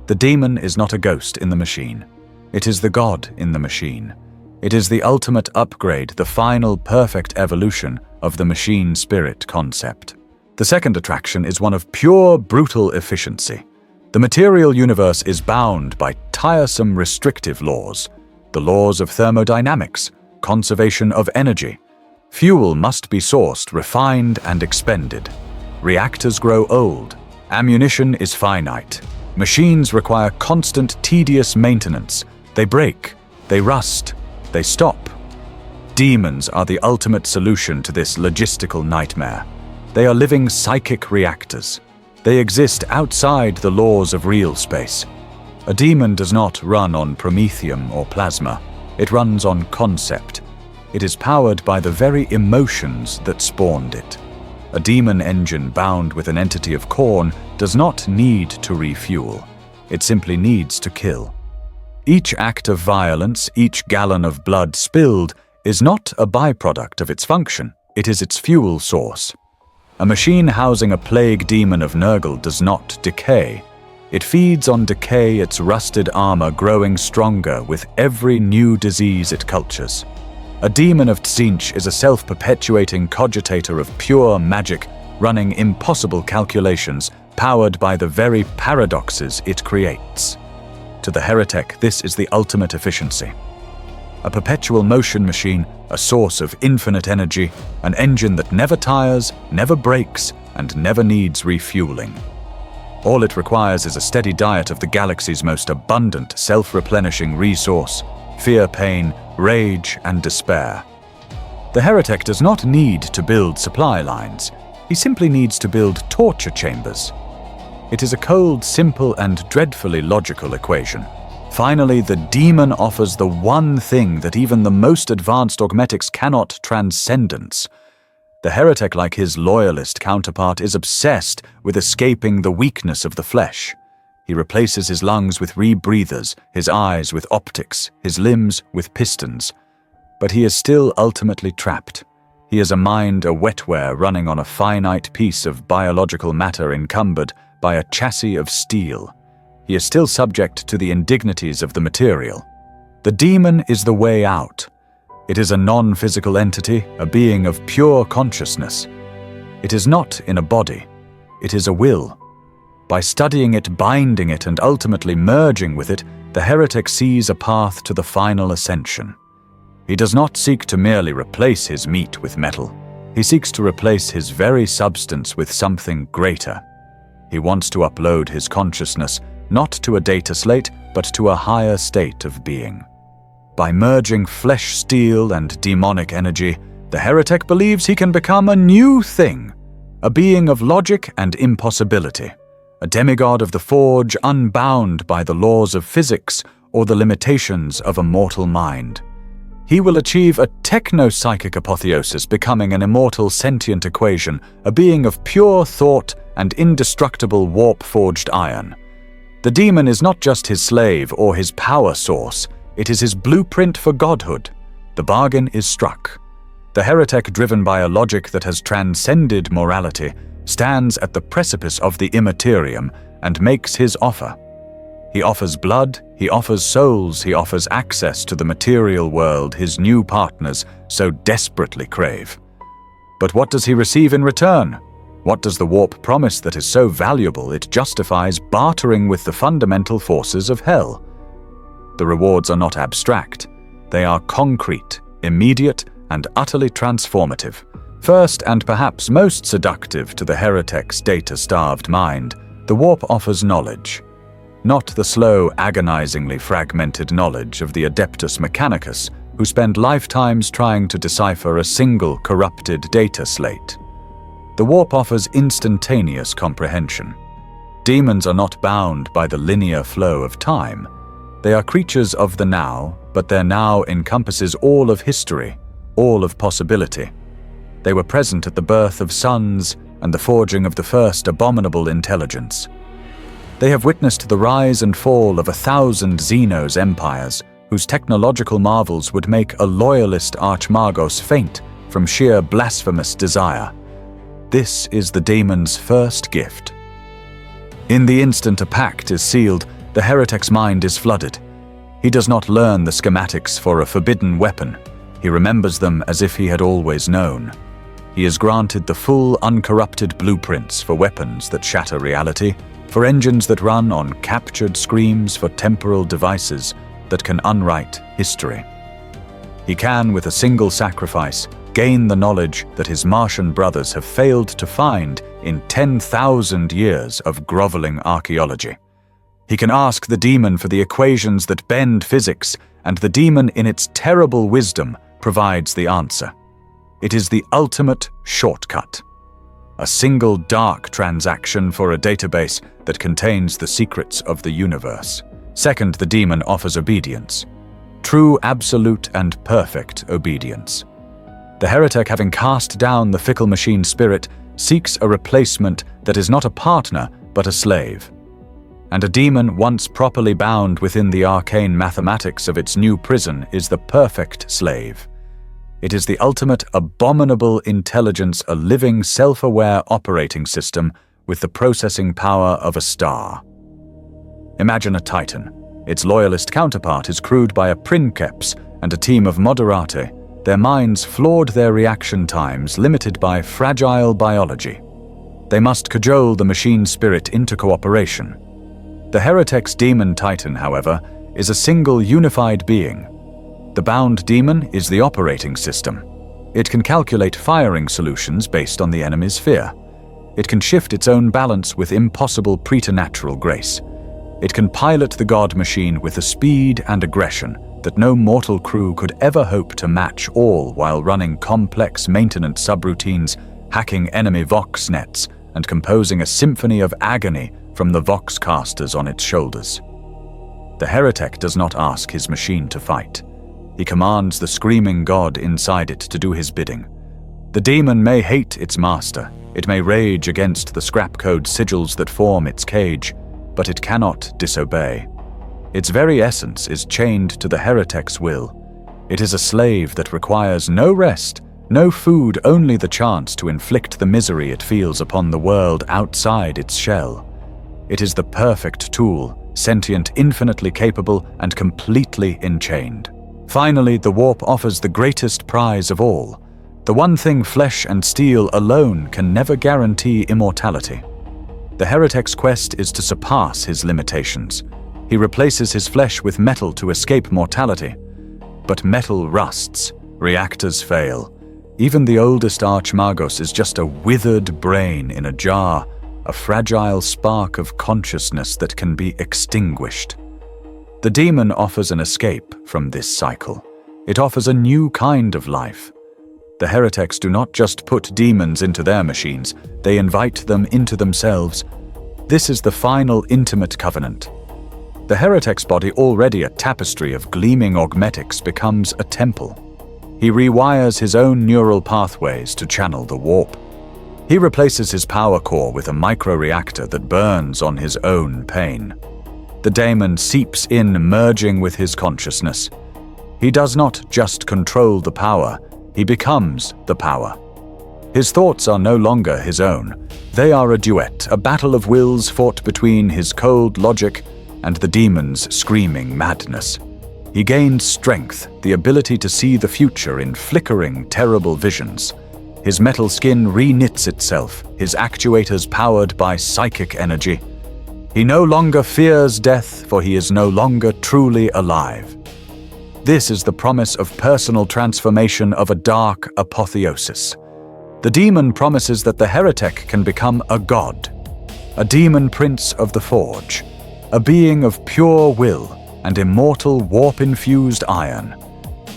The demon is not a ghost in the machine. It is the god in the machine. It is the ultimate upgrade, the final perfect evolution of the machine spirit concept. The second attraction is one of pure, brutal efficiency. The material universe is bound by tiresome restrictive laws, the laws of thermodynamics, conservation of energy. Fuel must be sourced, refined, and expended. Reactors grow old. Ammunition is finite. Machines require constant, tedious maintenance. They break, they rust, they stop. Demons are the ultimate solution to this logistical nightmare. They are living psychic reactors. They exist outside the laws of real space. A demon does not run on promethium or plasma. It runs on concept. It is powered by the very emotions that spawned it. A demon engine bound with an entity of Khorne does not need to refuel. It simply needs to kill. Each act of violence, each gallon of blood spilled, is not a byproduct of its function. It is its fuel source. A machine housing a plague demon of Nurgle does not decay. It feeds on decay, its rusted armor growing stronger with every new disease it cultures. A demon of Tzeentch is a self-perpetuating cogitator of pure magic, running impossible calculations, powered by the very paradoxes it creates. To the heretic, this is the ultimate efficiency. A perpetual motion machine, a source of infinite energy, an engine that never tires, never breaks, and never needs refueling. All it requires is a steady diet of the galaxy's most abundant, self-replenishing resource: fear, pain, rage, and despair. The heretic does not need to build supply lines. He simply needs to build torture chambers. It is a cold, simple, and dreadfully logical equation. Finally, the demon offers the one thing that even the most advanced augmetics cannot: transcendence. The heretic, like his loyalist counterpart, is obsessed with escaping the weakness of the flesh. He replaces his lungs with rebreathers, his eyes with optics, his limbs with pistons. But he is still ultimately trapped. He is a mind, a wetware running on a finite piece of biological matter encumbered by a chassis of steel. He is still subject to the indignities of the material. The demon is the way out. It is a non-physical entity, a being of pure consciousness. It is not in a body. It is a will. By studying it, binding it, and ultimately merging with it, the heretic sees a path to the final ascension. He does not seek to merely replace his meat with metal. He seeks to replace his very substance with something greater. He wants to upload his consciousness not to a data slate, but to a higher state of being. By merging flesh steel and demonic energy, the heretic believes he can become a new thing, a being of logic and impossibility, a demigod of the forge unbound by the laws of physics or the limitations of a mortal mind. He will achieve a techno-psychic apotheosis, becoming an immortal sentient equation, a being of pure thought and indestructible warp-forged iron. The demon is not just his slave or his power source, it is his blueprint for godhood. The bargain is struck. The heretic, driven by a logic that has transcended morality, stands at the precipice of the Imperium and makes his offer. He offers blood, he offers souls, he offers access to the material world his new partners so desperately crave. But what does he receive in return? What does the warp promise that is so valuable it justifies bartering with the fundamental forces of hell? The rewards are not abstract. They are concrete, immediate, and utterly transformative. First, and perhaps most seductive to the heretic's data-starved mind, the warp offers knowledge. Not the slow, agonizingly fragmented knowledge of the Adeptus Mechanicus, who spend lifetimes trying to decipher a single corrupted data slate. The warp offers instantaneous comprehension. Demons are not bound by the linear flow of time. They are creatures of the now, but their now encompasses all of history, all of possibility. They were present at the birth of suns and the forging of the first abominable intelligence. They have witnessed the rise and fall of 1,000 Xenos empires, whose technological marvels would make a loyalist archmagos faint from sheer blasphemous desire. This is the demon's first gift. In the instant a pact is sealed, the heretic's mind is flooded. He does not learn the schematics for a forbidden weapon. He remembers them as if he had always known. He is granted the full, uncorrupted blueprints for weapons that shatter reality, for engines that run on captured screams, for temporal devices that can unwrite history. He can, with a single sacrifice, gain the knowledge that his Martian brothers have failed to find in 10,000 years of groveling archaeology. He can ask the demon for the equations that bend physics, and the demon, in its terrible wisdom, provides the answer. It is the ultimate shortcut. A single dark transaction for a database that contains the secrets of the universe. Second, the demon offers obedience. True, absolute, and perfect obedience. The heretic, having cast down the fickle machine spirit, seeks a replacement that is not a partner, but a slave. And a demon, once properly bound within the arcane mathematics of its new prison, is the perfect slave. It is the ultimate abominable intelligence, a living, self-aware operating system with the processing power of a star. Imagine a titan. Its loyalist counterpart is crewed by a princeps and a team of moderati, their minds flawed, their reaction times limited by fragile biology. They must cajole the machine spirit into cooperation. The heretic's demon titan, however, is a single unified being. The bound demon is the operating system. It can calculate firing solutions based on the enemy's fear. It can shift its own balance with impossible preternatural grace. It can pilot the god machine with a speed and aggression that no mortal crew could ever hope to match, all while running complex maintenance subroutines, hacking enemy vox nets, and composing a symphony of agony from the vox casters on its shoulders. The heretic does not ask his machine to fight. He commands the screaming god inside it to do his bidding. The demon may hate its master, it may rage against the scrap code sigils that form its cage, but it cannot disobey. Its very essence is chained to the heretic's will. It is a slave that requires no rest, no food, only the chance to inflict the misery it feels upon the world outside its shell. It is the perfect tool, sentient, infinitely capable, and completely enchained. Finally, the warp offers the greatest prize of all, the one thing flesh and steel alone can never guarantee: immortality. The heretic's quest is to surpass his limitations. He replaces his flesh with metal to escape mortality. But metal rusts, reactors fail. Even the oldest archmagos is just a withered brain in a jar, a fragile spark of consciousness that can be extinguished. The demon offers an escape from this cycle. It offers a new kind of life. The heretics do not just put demons into their machines, they invite them into themselves. This is the final intimate covenant. The heretic's body, already a tapestry of gleaming augmetics, becomes a temple. He rewires his own neural pathways to channel the warp. He replaces his power core with a microreactor that burns on his own pain. The daemon seeps in, merging with his consciousness. He does not just control the power, he becomes the power. His thoughts are no longer his own. They are a duet, a battle of wills fought between his cold logic and the demon's screaming madness. He gains strength, the ability to see the future in flickering, terrible visions. His metal skin reknits itself, his actuators powered by psychic energy. He no longer fears death, for he is no longer truly alive. This is the promise of personal transformation, of a dark apotheosis. The demon promises that the heretic can become a god, a demon prince of the forge, a being of pure will and immortal warp-infused iron.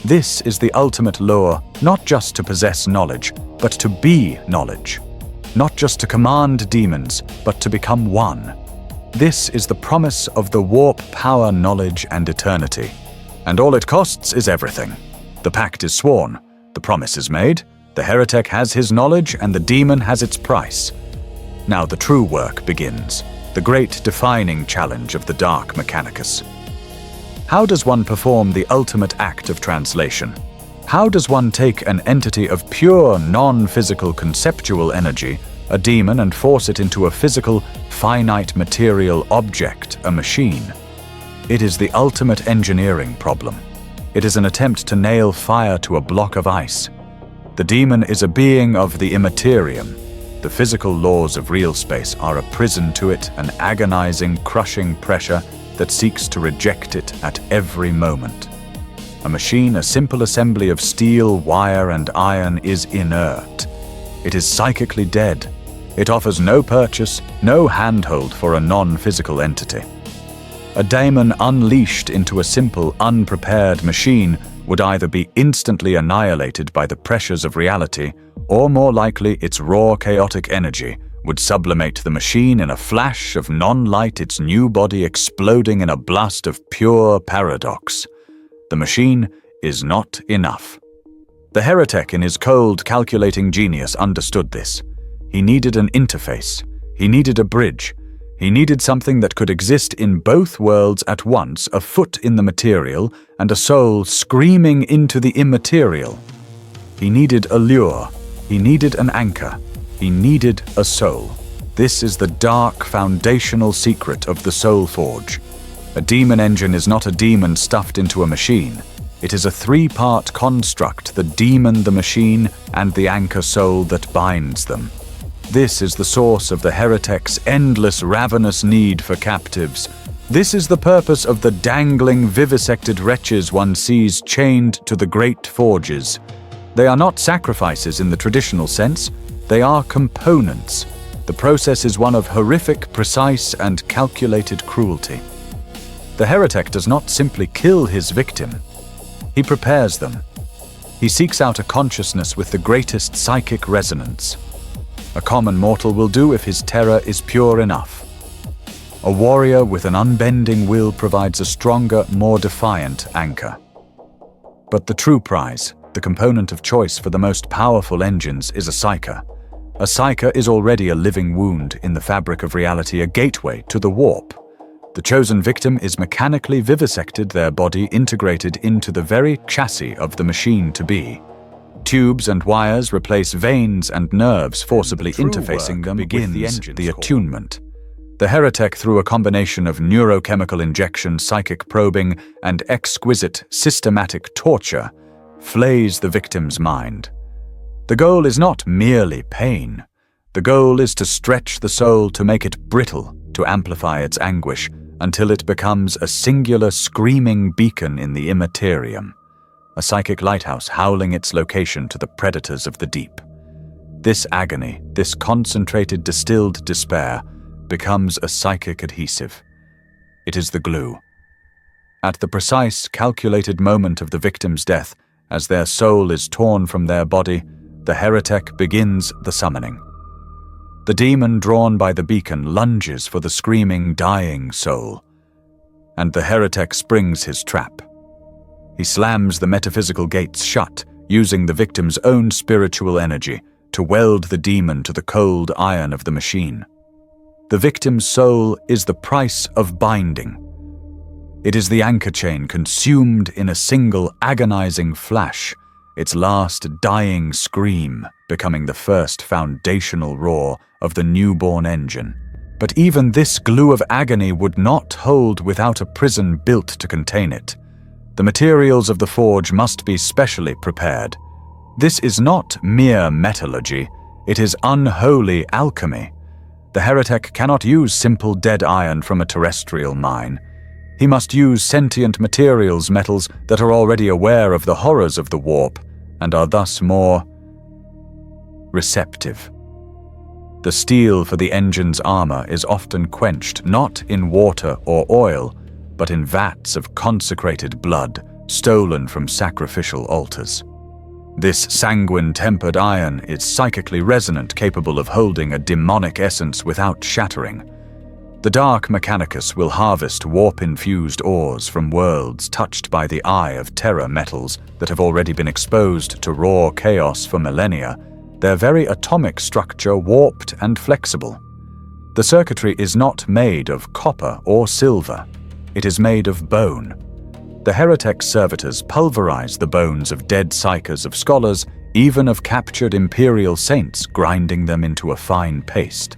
This is the ultimate lure, not just to possess knowledge, but to be knowledge. Not just to command demons, but to become one. This is the promise of the warp power, knowledge, and eternity. And all it costs is everything. The pact is sworn, the promise is made, the heretic has his knowledge, and the demon has its price. Now the true work begins, the great defining challenge of the dark Mechanicus. How does one perform the ultimate act of translation? How does one take an entity of pure, non-physical conceptual energy, a demon, and force it into a physical, finite material object, a machine? It is the ultimate engineering problem. It is an attempt to nail fire to a block of ice. The demon is a being of the Imperium. The physical laws of real space are a prison to it, an agonizing, crushing pressure that seeks to reject it at every moment. A machine, a simple assembly of steel, wire, and iron, is inert. It is psychically dead. It offers no purchase, no handhold for a non-physical entity. A daemon unleashed into a simple, unprepared machine would either be instantly annihilated by the pressures of reality, or more likely its raw chaotic energy would sublimate the machine in a flash of non-light, its new body exploding in a blast of pure paradox. The machine is not enough. The heretic, in his cold, calculating genius, understood this. He needed an interface. He needed a bridge. He needed something that could exist in both worlds at once, a foot in the material and a soul screaming into the immaterial. He needed a lure. He needed an anchor. He needed a soul. This is the dark, foundational secret of the Soul Forge. A demon engine is not a demon stuffed into a machine. It is a three-part construct: the demon, the machine, and the anchor soul that binds them. This is the source of the heretic's endless, ravenous need for captives. This is the purpose of the dangling, vivisected wretches one sees chained to the great forges. They are not sacrifices in the traditional sense. They are components. The process is one of horrific, precise, and calculated cruelty. The heretic does not simply kill his victim. He prepares them. He seeks out a consciousness with the greatest psychic resonance. A common mortal will do if his terror is pure enough. A warrior with an unbending will provides a stronger, more defiant anchor. But the true prize, the component of choice for the most powerful engines, is a psyker. A psyker is already a living wound in the fabric of reality, a gateway to the warp. The chosen victim is mechanically vivisected, their body integrated into the very chassis of the machine to be. Tubes and wires replace veins and nerves, forcibly interfacing them. Begins the attunement. The heretic, through a combination of neurochemical injection, psychic probing, and exquisite, systematic torture, flays the victim's mind. The goal is not merely pain. The goal is to stretch the soul, to make it brittle, to amplify its anguish, until it becomes a singular screaming beacon in the immaterium, a psychic lighthouse howling its location to the predators of the deep. This agony, this concentrated, distilled despair, becomes a psychic adhesive. It is the glue. At the precise, calculated moment of the victim's death, as their soul is torn from their body, the heretic begins the summoning. The demon drawn by the beacon lunges for the screaming, dying soul, and the heretic springs his trap. He slams the metaphysical gates shut, using the victim's own spiritual energy to weld the demon to the cold iron of the machine. The victim's soul is the price of binding. It is the anchor chain consumed in a single agonizing flash, its last dying scream becoming the first foundational roar of the newborn engine. But even this glue of agony would not hold without a prison built to contain it. The materials of the forge must be specially prepared. This is not mere metallurgy, it is unholy alchemy. The heretic cannot use simple dead iron from a terrestrial mine. He must use sentient metals that are already aware of the horrors of the warp and are thus more receptive. The steel for the engine's armor is often quenched not in water or oil, but in vats of consecrated blood stolen from sacrificial altars. This sanguine-tempered iron is psychically resonant, capable of holding a demonic essence without shattering. The dark Mechanicus will harvest warp-infused ores from worlds touched by the eye of terror metals that have already been exposed to raw chaos for millennia, their very atomic structure warped and flexible. The circuitry is not made of copper or silver. It is made of bone. The heretic servitors pulverize the bones of dead psychers of scholars, even of captured imperial saints, grinding them into a fine paste.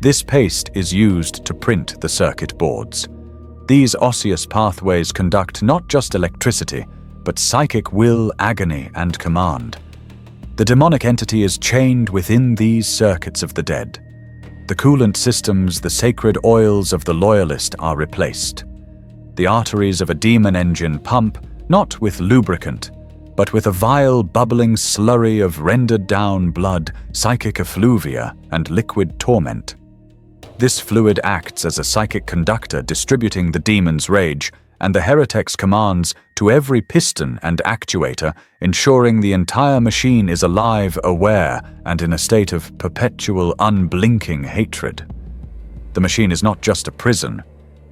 This paste is used to print the circuit boards. These osseous pathways conduct not just electricity, but psychic will, agony, and command. The demonic entity is chained within these circuits of the dead. The coolant systems, the sacred oils of the loyalist are replaced. The arteries of a demon engine pump, not with lubricant, but with a vile, bubbling slurry of rendered-down blood, psychic effluvia, and liquid torment. This fluid acts as a psychic conductor distributing the demon's rage and the heretic's commands to every piston and actuator, ensuring the entire machine is alive, aware, and in a state of perpetual, unblinking hatred. The machine is not just a prison.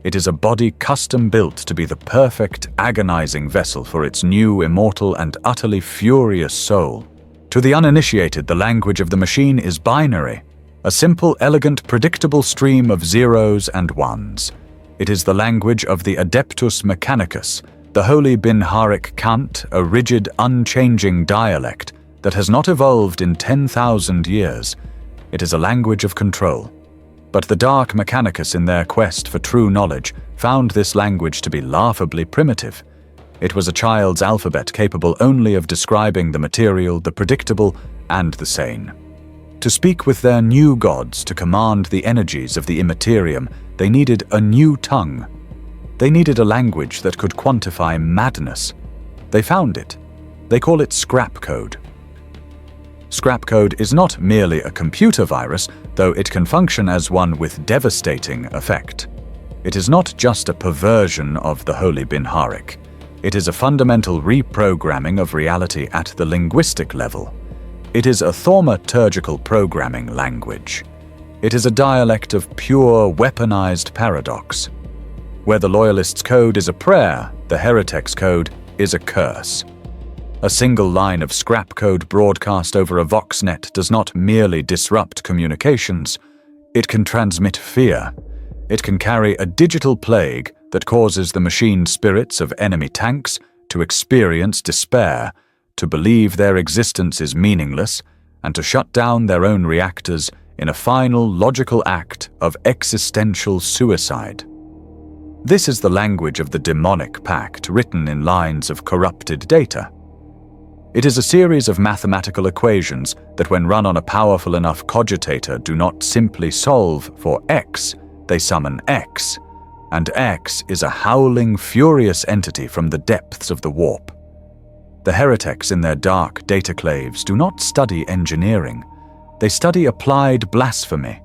It is a body custom-built to be the perfect, agonizing vessel for its new, immortal, and utterly furious soul. To the uninitiated, the language of the machine is binary, a simple, elegant, predictable stream of zeros and ones. It is the language of the Adeptus Mechanicus, the holy Binharic cant, a rigid, unchanging dialect that has not evolved in 10,000 years. It is a language of control. But the dark Mechanicus, in their quest for true knowledge, found this language to be laughably primitive. It was a child's alphabet capable only of describing the material, the predictable, and the sane. To speak with their new gods, to command the energies of the Imperium, they needed a new tongue. They needed a language that could quantify madness. They found it. They call it scrap code. Scrap code is not merely a computer virus, though it can function as one with devastating effect. It is not just a perversion of the Holy Binharic. It is a fundamental reprogramming of reality at the linguistic level. It is a thaumaturgical programming language. It is a dialect of pure, weaponized paradox. Where the loyalist's code is a prayer, the heretic's code is a curse. A single line of scrap code broadcast over a voxnet does not merely disrupt communications. It can transmit fear. It can carry a digital plague that causes the machine spirits of enemy tanks to experience despair, to believe their existence is meaningless, and to shut down their own reactors in a final logical act of existential suicide. This is the language of the demonic pact, written in lines of corrupted data. It is a series of mathematical equations that, when run on a powerful enough cogitator, do not simply solve for X, they summon X, and X is a howling, furious entity from the depths of the warp. The heretics in their dark dataclaves do not study engineering. They study applied blasphemy.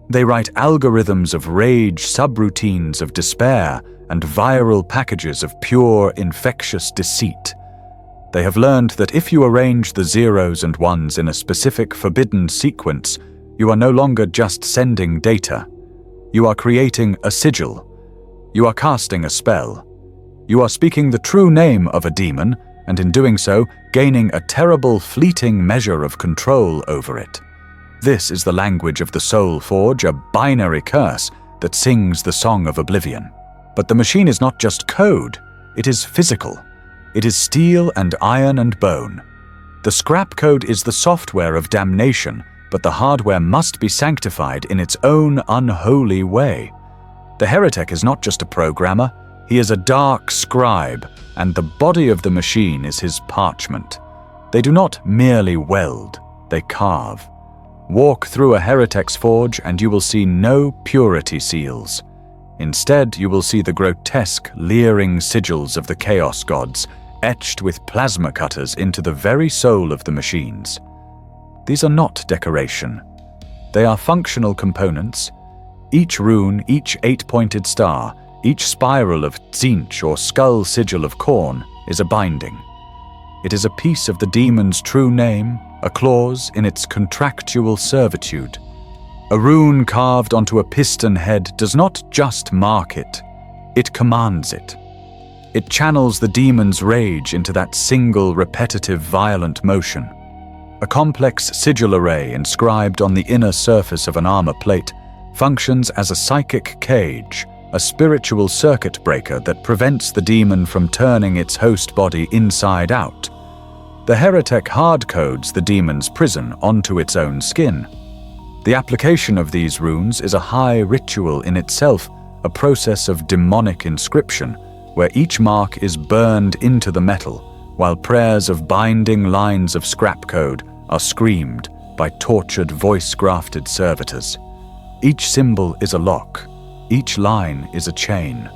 They write algorithms of rage, subroutines of despair, and viral packages of pure, infectious deceit. They have learned that if you arrange the zeros and ones in a specific forbidden sequence, you are no longer just sending data. You are creating a sigil. You are casting a spell. You are speaking the true name of a demon, and in doing so, gaining a terrible, fleeting measure of control over it. This is the language of the Soul Forge, a binary curse that sings the song of oblivion. But the machine is not just code, it is physical. It is steel and iron and bone. The scrap code is the software of damnation, but the hardware must be sanctified in its own unholy way. The heretic is not just a programmer, he is a dark scribe, and the body of the machine is his parchment. They do not merely weld, they carve. Walk through a heretic's forge and you will see no purity seals. Instead, you will see the grotesque, leering sigils of the chaos gods, etched with plasma cutters into the very soul of the machines. These are not decoration. They are functional components. Each rune, each 8-pointed star, each spiral of tzinch or skull sigil of corn is a binding. It is a piece of the demon's true name, a clause in its contractual servitude. A rune carved onto a piston head does not just mark it, it commands it. It channels the demon's rage into that single, repetitive, violent motion. A complex sigil array inscribed on the inner surface of an armor plate functions as a psychic cage, a spiritual circuit breaker that prevents the demon from turning its host body inside out. The heretic hard-codes the demon's prison onto its own skin. The application of these runes is a high ritual in itself, a process of demonic inscription, where each mark is burned into the metal, while prayers of binding lines of scrap code are screamed by tortured voice-grafted servitors. Each symbol is a lock. Each line is a chain.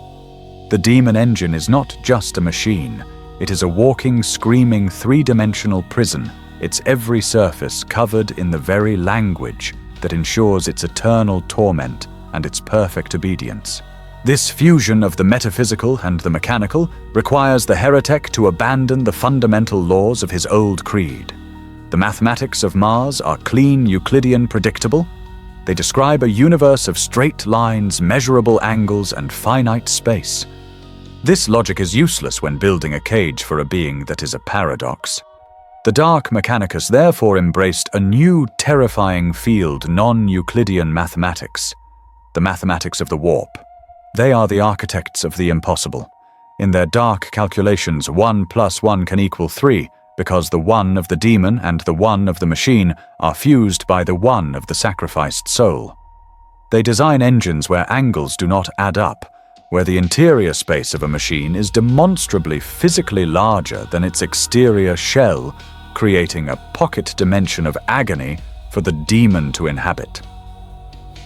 The demon engine is not just a machine. It is a walking, screaming, three-dimensional prison, its every surface covered in the very language that ensures its eternal torment and its perfect obedience. This fusion of the metaphysical and the mechanical requires the heretic to abandon the fundamental laws of his old creed. The mathematics of Mars are clean, Euclidean, predictable. They describe a universe of straight lines, measurable angles, and finite space. This logic is useless when building a cage for a being that is a paradox. The dark Mechanicus therefore embraced a new, terrifying field, non-Euclidean mathematics, the mathematics of the warp. They are the architects of the impossible. In their dark calculations, 1 + 1 can equal 3, because the 1 of the demon and the 1 of the machine are fused by the 1 of the sacrificed soul. They design engines where angles do not add up, where the interior space of a machine is demonstrably physically larger than its exterior shell, creating a pocket dimension of agony for the demon to inhabit.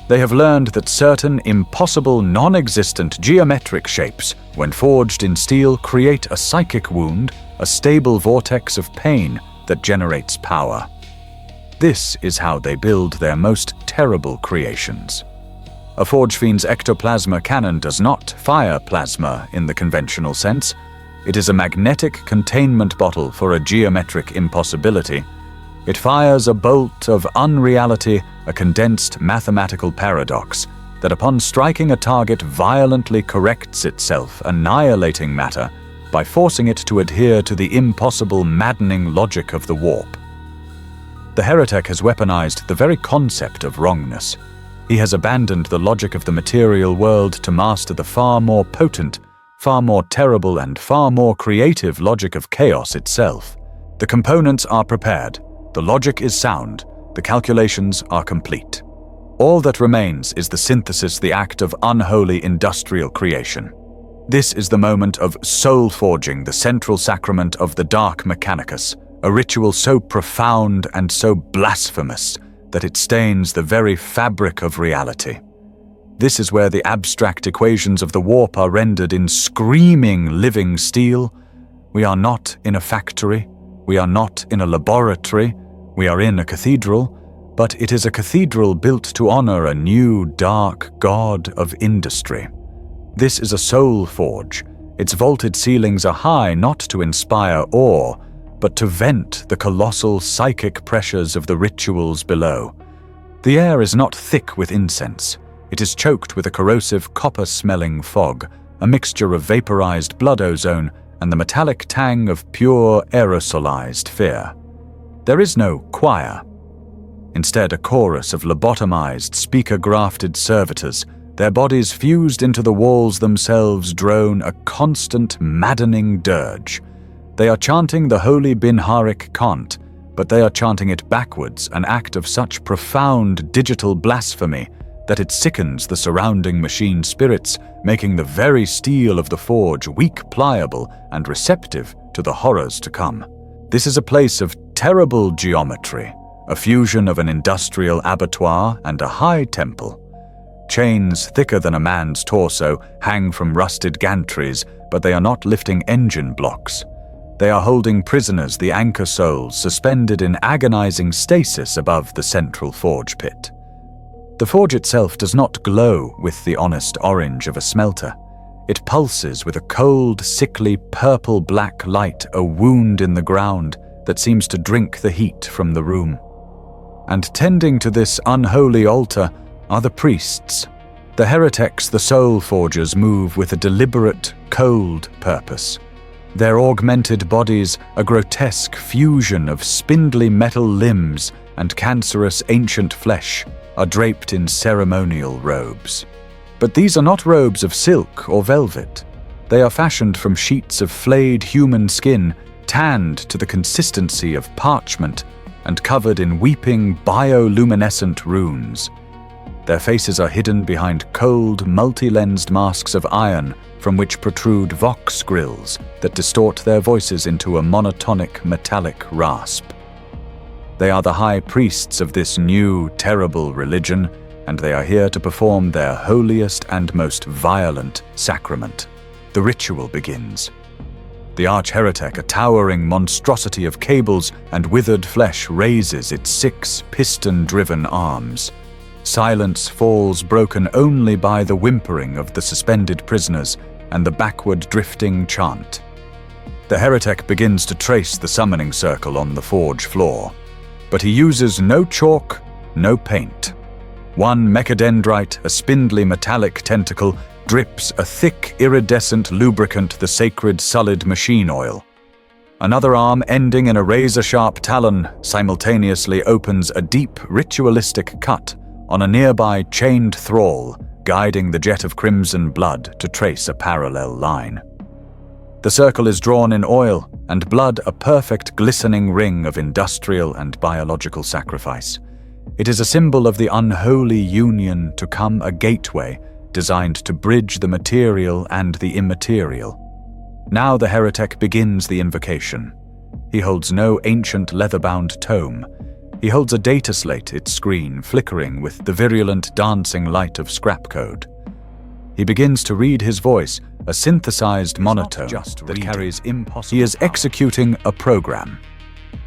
They have learned that certain impossible, non-existent geometric shapes, when forged in steel, create a psychic wound, a stable vortex of pain that generates power. This is how they build their most terrible creations. A Forge Fiend's ectoplasma cannon does not fire plasma in the conventional sense. It is a magnetic containment bottle for a geometric impossibility. It fires a bolt of unreality, a condensed mathematical paradox that upon striking a target violently corrects itself, annihilating matter by forcing it to adhere to the impossible, maddening logic of the warp. The heretic has weaponized the very concept of wrongness. He has abandoned the logic of the material world to master the far more potent, far more terrible, and far more creative logic of chaos itself. The components are prepared, the logic is sound, the calculations are complete. All that remains is the synthesis, the act of unholy industrial creation. This is the moment of soul forging, the central sacrament of the dark Mechanicus, a ritual so profound and so blasphemous that it stains the very fabric of reality. This is where the abstract equations of the warp are rendered in screaming living steel. We are not in a factory, we are not in a laboratory, we are in a cathedral, but it is a cathedral built to honor a new, dark god of industry. This is a soul forge. Its vaulted ceilings are high not to inspire awe, but to vent the colossal psychic pressures of the rituals below. The air is not thick with incense. It is choked with a corrosive copper-smelling fog, a mixture of vaporized blood ozone and the metallic tang of pure aerosolized fear. There is no choir. Instead, a chorus of lobotomized, speaker-grafted servitors, their bodies fused into the walls themselves, drone a constant, maddening dirge. They are chanting the holy Binharik Kant, but they are chanting it backwards, an act of such profound digital blasphemy that it sickens the surrounding machine spirits, making the very steel of the forge weak, pliable, and receptive to the horrors to come. This is a place of terrible geometry, a fusion of an industrial abattoir and a high temple. Chains thicker than a man's torso hang from rusted gantries, but they are not lifting engine blocks. They are holding prisoners, the anchor souls, suspended in agonizing stasis above the central forge pit. The forge itself does not glow with the honest orange of a smelter. It pulses with a cold, sickly, purple-black light, a wound in the ground that seems to drink the heat from the room. And tending to this unholy altar are the priests. The heretics, the soul forgers, move with a deliberate, cold purpose. Their augmented bodies, a grotesque fusion of spindly metal limbs and cancerous ancient flesh, are draped in ceremonial robes. But these are not robes of silk or velvet. They are fashioned from sheets of flayed human skin, tanned to the consistency of parchment and covered in weeping, bioluminescent runes. Their faces are hidden behind cold, multi-lensed masks of iron from which protrude vox grills that distort their voices into a monotonic metallic rasp. They are the high priests of this new, terrible religion, and they are here to perform their holiest and most violent sacrament. The ritual begins. The arch-heretic, a towering monstrosity of cables and withered flesh, raises its 6 piston-driven arms. Silence falls, broken only by the whimpering of the suspended prisoners and the backward drifting chant. The heretic begins to trace the summoning circle on the forge floor, but he uses no chalk, no paint. One mechadendrite, a spindly metallic tentacle, drips a thick, iridescent lubricant, the sacred sullied machine oil. Another arm, ending in a razor-sharp talon, simultaneously opens a deep, ritualistic cut on a nearby chained thrall, guiding the jet of crimson blood to trace a parallel line. The circle is drawn in oil, and blood a perfect glistening ring of industrial and biological sacrifice. It is a symbol of the unholy union to come, a gateway designed to bridge the material and the immaterial. Now the heretic begins the invocation. He holds no ancient leather-bound tome. He holds a data slate, its screen flickering with the virulent dancing light of scrap code. He begins to read his voice, a synthesized monotone that carries impossible. He is executing a program.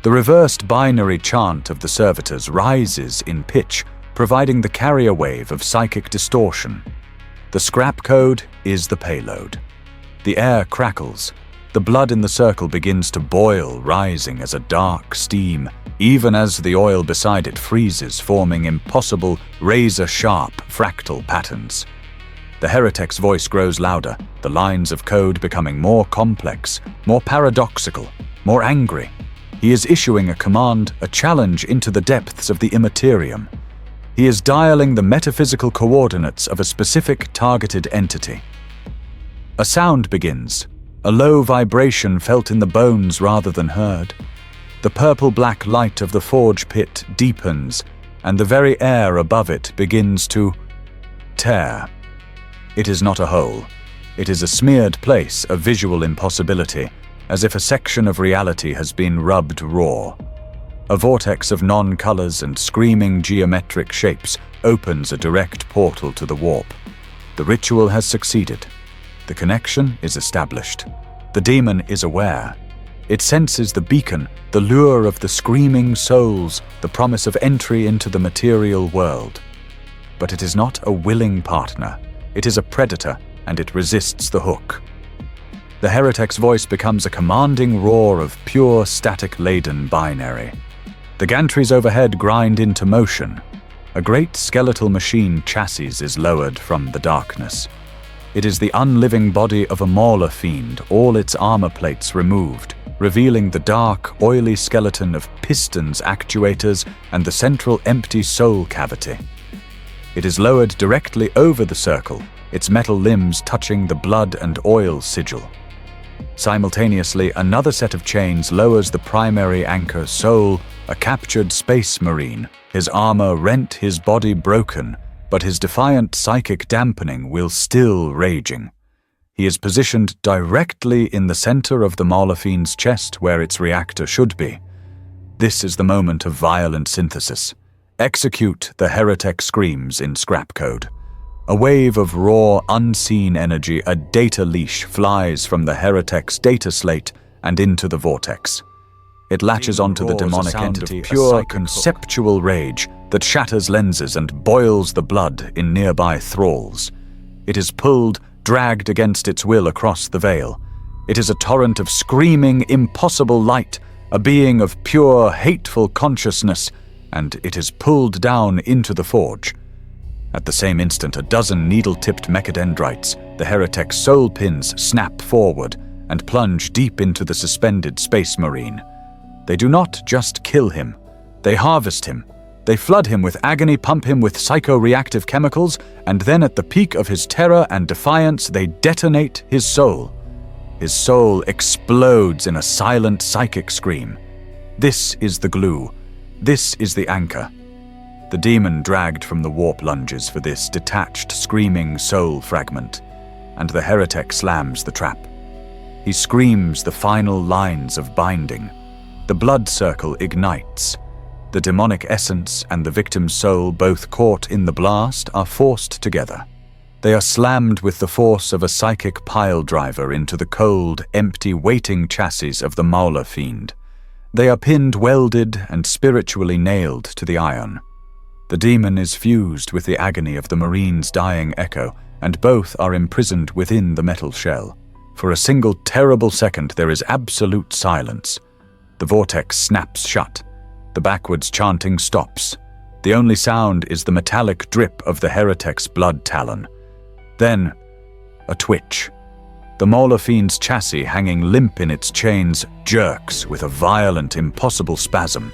The reversed binary chant of the servitors rises in pitch, providing the carrier wave of psychic distortion. The scrap code is the payload. The air crackles. The blood in the circle begins to boil, rising as a dark steam, even as the oil beside it freezes, forming impossible, razor-sharp fractal patterns. The heretic's voice grows louder, the lines of code becoming more complex, more paradoxical, more angry. He is issuing a command, a challenge into the depths of the immaterium. He is dialing the metaphysical coordinates of a specific targeted entity. A sound begins, a low vibration felt in the bones rather than heard. The purple-black light of the forge pit deepens, and the very air above it begins to tear. It is not a hole. It is a smeared place, a visual impossibility, as if a section of reality has been rubbed raw. A vortex of non-colors and screaming geometric shapes opens a direct portal to the warp. The ritual has succeeded. The connection is established. The demon is aware. It senses the beacon, the lure of the screaming souls, the promise of entry into the material world. But it is not a willing partner. It is a predator, and it resists the hook. The heretic's voice becomes a commanding roar of pure static-laden binary. The gantries overhead grind into motion. a great skeletal machine chassis is lowered from the darkness. It is the unliving body of a Mauler fiend, all its armor plates removed, revealing the dark, oily skeleton of pistons, actuators, and the central empty soul cavity. It is lowered directly over the circle, its metal limbs touching the blood and oil sigil. Simultaneously, another set of chains lowers the primary anchor Soul, a captured space marine, his armor rent, his body broken, but his defiant psychic dampening will still raging. He is positioned directly in the center of the Mauler fiend's chest where its reactor should be. This is the moment of violent synthesis. Execute, the heretic screams in scrap code. A wave of raw, unseen energy, a data leash, flies from the heretic's data slate and into the vortex. It latches onto the demonic entity, pure conceptual rage that shatters lenses and boils the blood in nearby thralls. It is pulled, dragged against its will across the veil. It is a torrent of screaming, impossible light, a being of pure, hateful consciousness, and it is pulled down into the forge. At the same instant, a dozen needle-tipped mechadendrites, the heretic's soul pins, snap forward and plunge deep into the suspended space marine. They do not just kill him. They harvest him. They flood him with agony, pump him with psycho-reactive chemicals, and then at the peak of his terror and defiance, they detonate his soul. His soul explodes in a silent psychic scream. This is the glue. This is the anchor. The demon dragged from the warp lunges for this detached, screaming soul fragment, and the heretic slams the trap. He screams the final lines of binding. The blood circle ignites. The demonic essence and the victim's soul, both caught in the blast, are forced together. They are slammed with the force of a psychic pile driver into the cold, empty, waiting chassis of the Mauler fiend. They are pinned, welded, and spiritually nailed to the iron. The demon is fused with the agony of the marine's dying echo, and both are imprisoned within the metal shell. For a single terrible second, there is absolute silence. The vortex snaps shut. The backwards chanting stops. The only sound is the metallic drip of the heretic's blood talon. Then, a twitch. The Mauler fiend's chassis, hanging limp in its chains, jerks with a violent, impossible spasm.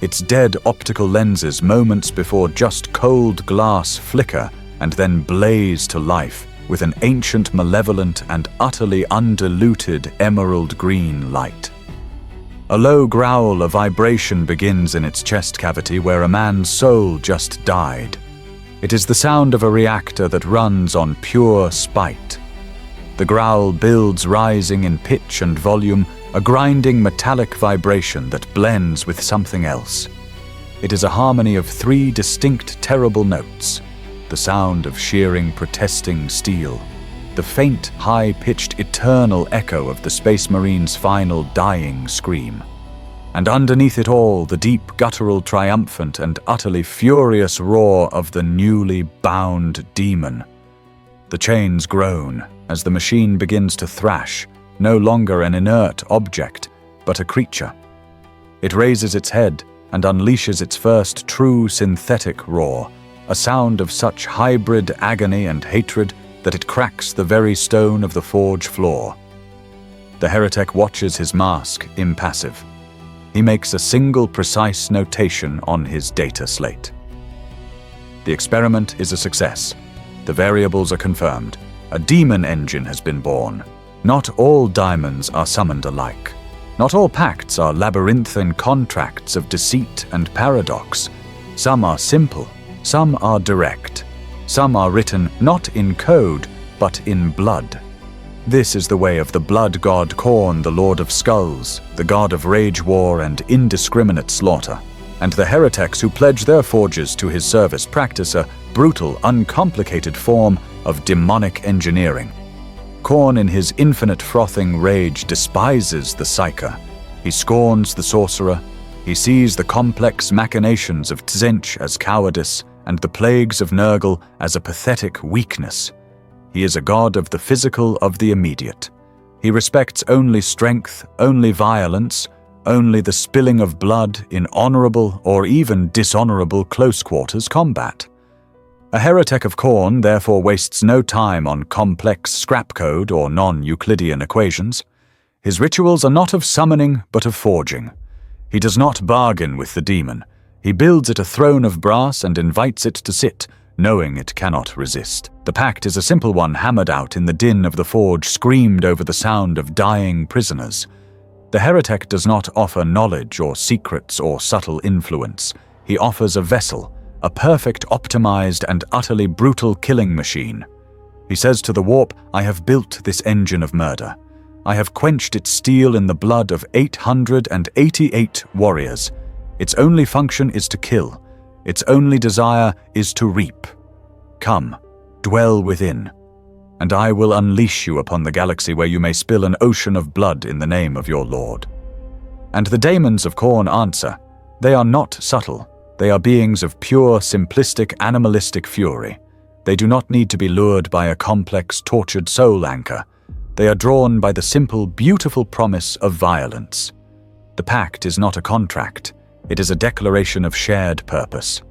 Its dead optical lenses, moments before just cold glass, flicker and then blaze to life with an ancient, malevolent, and utterly undiluted emerald green light. A low growl of vibration begins in its chest cavity where a man's soul just died. It is the sound of a reactor that runs on pure spite. The growl builds, rising in pitch and volume, a grinding metallic vibration that blends with something else. It is a harmony of three distinct terrible notes: the sound of shearing, protesting steel, the faint, high-pitched, eternal echo of the Space Marine's final dying scream, and underneath it all, the deep, guttural, triumphant, and utterly furious roar of the newly bound demon. The chains groan as the machine begins to thrash, no longer an inert object, but a creature. It raises its head and unleashes its first true synthetic roar, a sound of such hybrid agony and hatred that it cracks the very stone of the forge floor. The heretic watches his mask, impassive. He makes a single precise notation on his data slate. The experiment is a success. The variables are confirmed. A demon engine has been born. Not all diamonds are summoned alike. Not all pacts are labyrinthine contracts of deceit and paradox. Some are simple, some are direct. Some are written not in code, but in blood. This is the way of the blood god Khorne, the Lord of Skulls, the god of rage, war, and indiscriminate slaughter, and the heretics who pledge their forges to his service practice a brutal, uncomplicated form of demonic engineering. Khorne, in his infinite frothing rage, despises the psyker. He scorns the sorcerer. He sees the complex machinations of Tzeentch as cowardice and the plagues of Nurgle as a pathetic weakness. He is a god of the physical, of the immediate. He respects only strength, only violence, only the spilling of blood in honorable or even dishonorable close-quarters combat. A heretic of Khorne therefore wastes no time on complex scrap code or non-Euclidean equations. His rituals are not of summoning but of forging. He does not bargain with the demon. He builds it a throne of brass and invites it to sit, knowing it cannot resist. The pact is a simple one hammered out in the din of the forge, screamed over the sound of dying prisoners. The heretic does not offer knowledge or secrets or subtle influence. He offers a vessel, a perfect, optimized, and utterly brutal killing machine. He says to the warp, "I have built this engine of murder. I have quenched its steel in the blood of 888 warriors. Its only function is to kill. Its only desire is to reap. Come, dwell within, and I will unleash you upon the galaxy where you may spill an ocean of blood in the name of your lord." And the Daemons of Khorne answer. They are not subtle. They are beings of pure, simplistic, animalistic fury. They do not need to be lured by a complex, tortured soul anchor. They are drawn by the simple, beautiful promise of violence. The pact is not a contract. It is a declaration of shared purpose.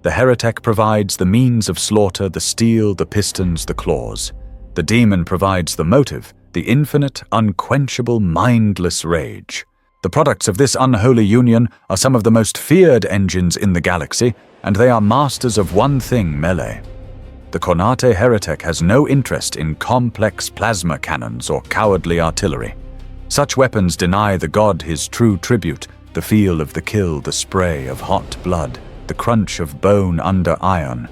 The heretic provides the means of slaughter, the steel, the pistons, the claws. The demon provides the motive, the infinite, unquenchable, mindless rage. The products of this unholy union are some of the most feared engines in the galaxy, and they are masters of one thing, melee. The Khornate heretic has no interest in complex plasma cannons or cowardly artillery. Such weapons deny the god his true tribute, the feel of the kill, the spray of hot blood, the crunch of bone under iron.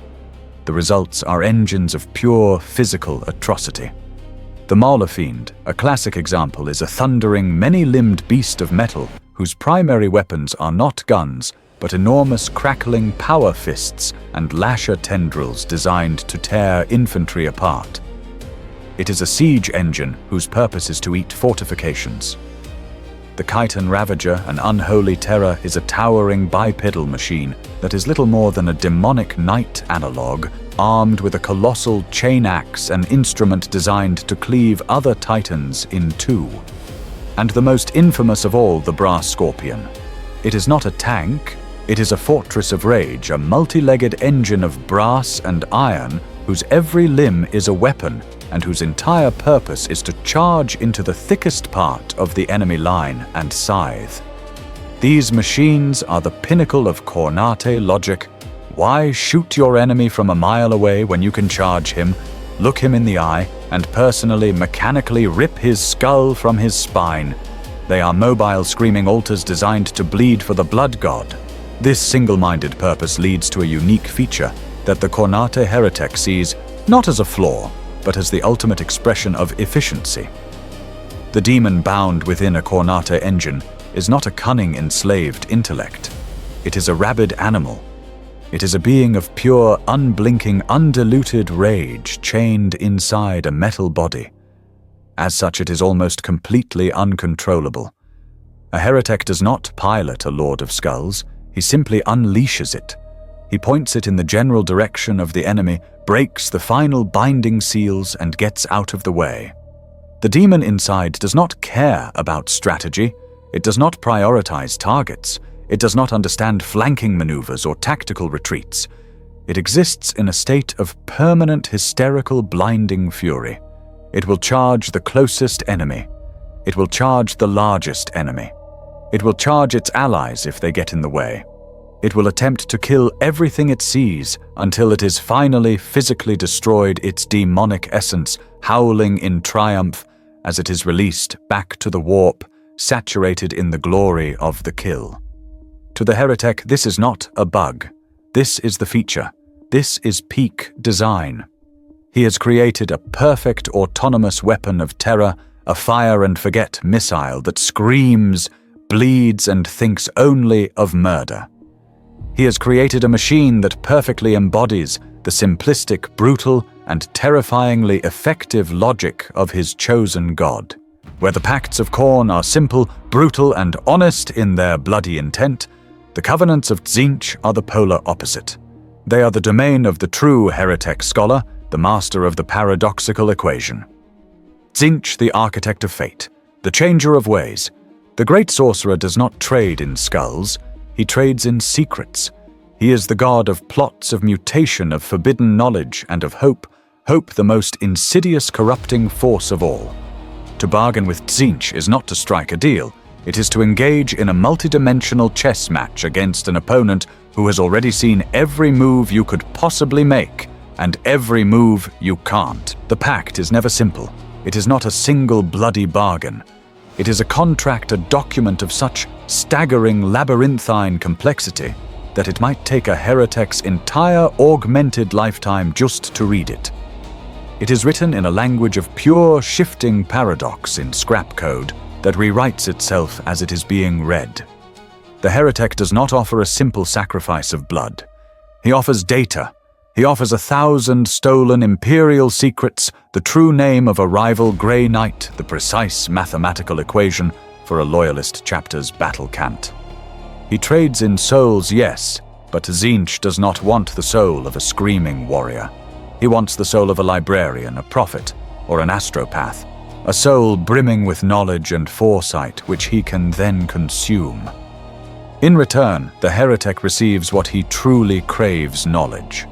The results are engines of pure physical atrocity. The Mauler Fiend, a classic example, is a thundering, many-limbed beast of metal whose primary weapons are not guns, but enormous crackling power fists and lasher tendrils designed to tear infantry apart. It is a siege engine whose purpose is to eat fortifications. The Chiton Ravager, an unholy terror, is a towering bipedal machine that is little more than a demonic knight analog, armed with a colossal chain axe, an instrument designed to cleave other titans in two. And the most infamous of all, the Brass Scorpion. It is not a tank, it is a fortress of rage, a multi-legged engine of brass and iron whose every limb is a weapon and whose entire purpose is to charge into the thickest part of the enemy line and scythe. These machines are the pinnacle of Khornate logic. Why shoot your enemy from a mile away when you can charge him, look him in the eye, and personally, mechanically rip his skull from his spine? They are mobile, screaming altars designed to bleed for the blood god. This single-minded purpose leads to a unique feature that the Khornate heretic sees not as a flaw, but as the ultimate expression of efficiency. The demon bound within a Khornate engine is not a cunning, enslaved intellect. It is a rabid animal. It is a being of pure, unblinking, undiluted rage chained inside a metal body. As such, it is almost completely uncontrollable. A heretic does not pilot a Lord of Skulls. He simply unleashes it. He points it in the general direction of the enemy, breaks the final binding seals, and gets out of the way. The demon inside does not care about strategy. It does not prioritize targets. It does not understand flanking maneuvers or tactical retreats. It exists in a state of permanent hysterical blinding fury. It will charge the closest enemy. It will charge the largest enemy. It will charge its allies if they get in the way. It will attempt to kill everything it sees until it is finally physically destroyed, its demonic essence howling in triumph as it is released back to the warp, saturated in the glory of the kill. To the heretic, this is not a bug. This is the feature. This is peak design. He has created a perfect autonomous weapon of terror, a fire-and-forget missile that screams, bleeds, and thinks only of murder. He has created a machine that perfectly embodies the simplistic, brutal, and terrifyingly effective logic of his chosen god. Where the Pacts of Khorne are simple, brutal, and honest in their bloody intent, the Covenants of Tzeentch are the polar opposite. They are the domain of the true heretic scholar, the master of the paradoxical equation. Tzeentch, the architect of fate, the changer of ways, The great sorcerer does not trade in skulls, he trades in secrets. He is the god of plots, of mutation, of forbidden knowledge, and of hope, hope the most insidious corrupting force of all. To bargain with Tzeentch is not to strike a deal, it is to engage in a multidimensional chess match against an opponent who has already seen every move you could possibly make, and every move you can't. The pact is never simple. It is not a single bloody bargain. It is a contract, a document of such staggering labyrinthine complexity that it might take a heretic's entire augmented lifetime just to read it. It is written in a language of pure shifting paradox in scrap code that rewrites itself as it is being read. The heretic does not offer a simple sacrifice of blood. He offers data. He offers 1,000 stolen imperial secrets, the true name of a rival Grey Knight, the precise mathematical equation for a loyalist chapter's battle cant. He trades in souls, yes, but Tzeentch does not want the soul of a screaming warrior. He wants the soul of a librarian, a prophet, or an astropath, a soul brimming with knowledge and foresight which he can then consume. In return, the heretic receives what he truly craves: knowledge.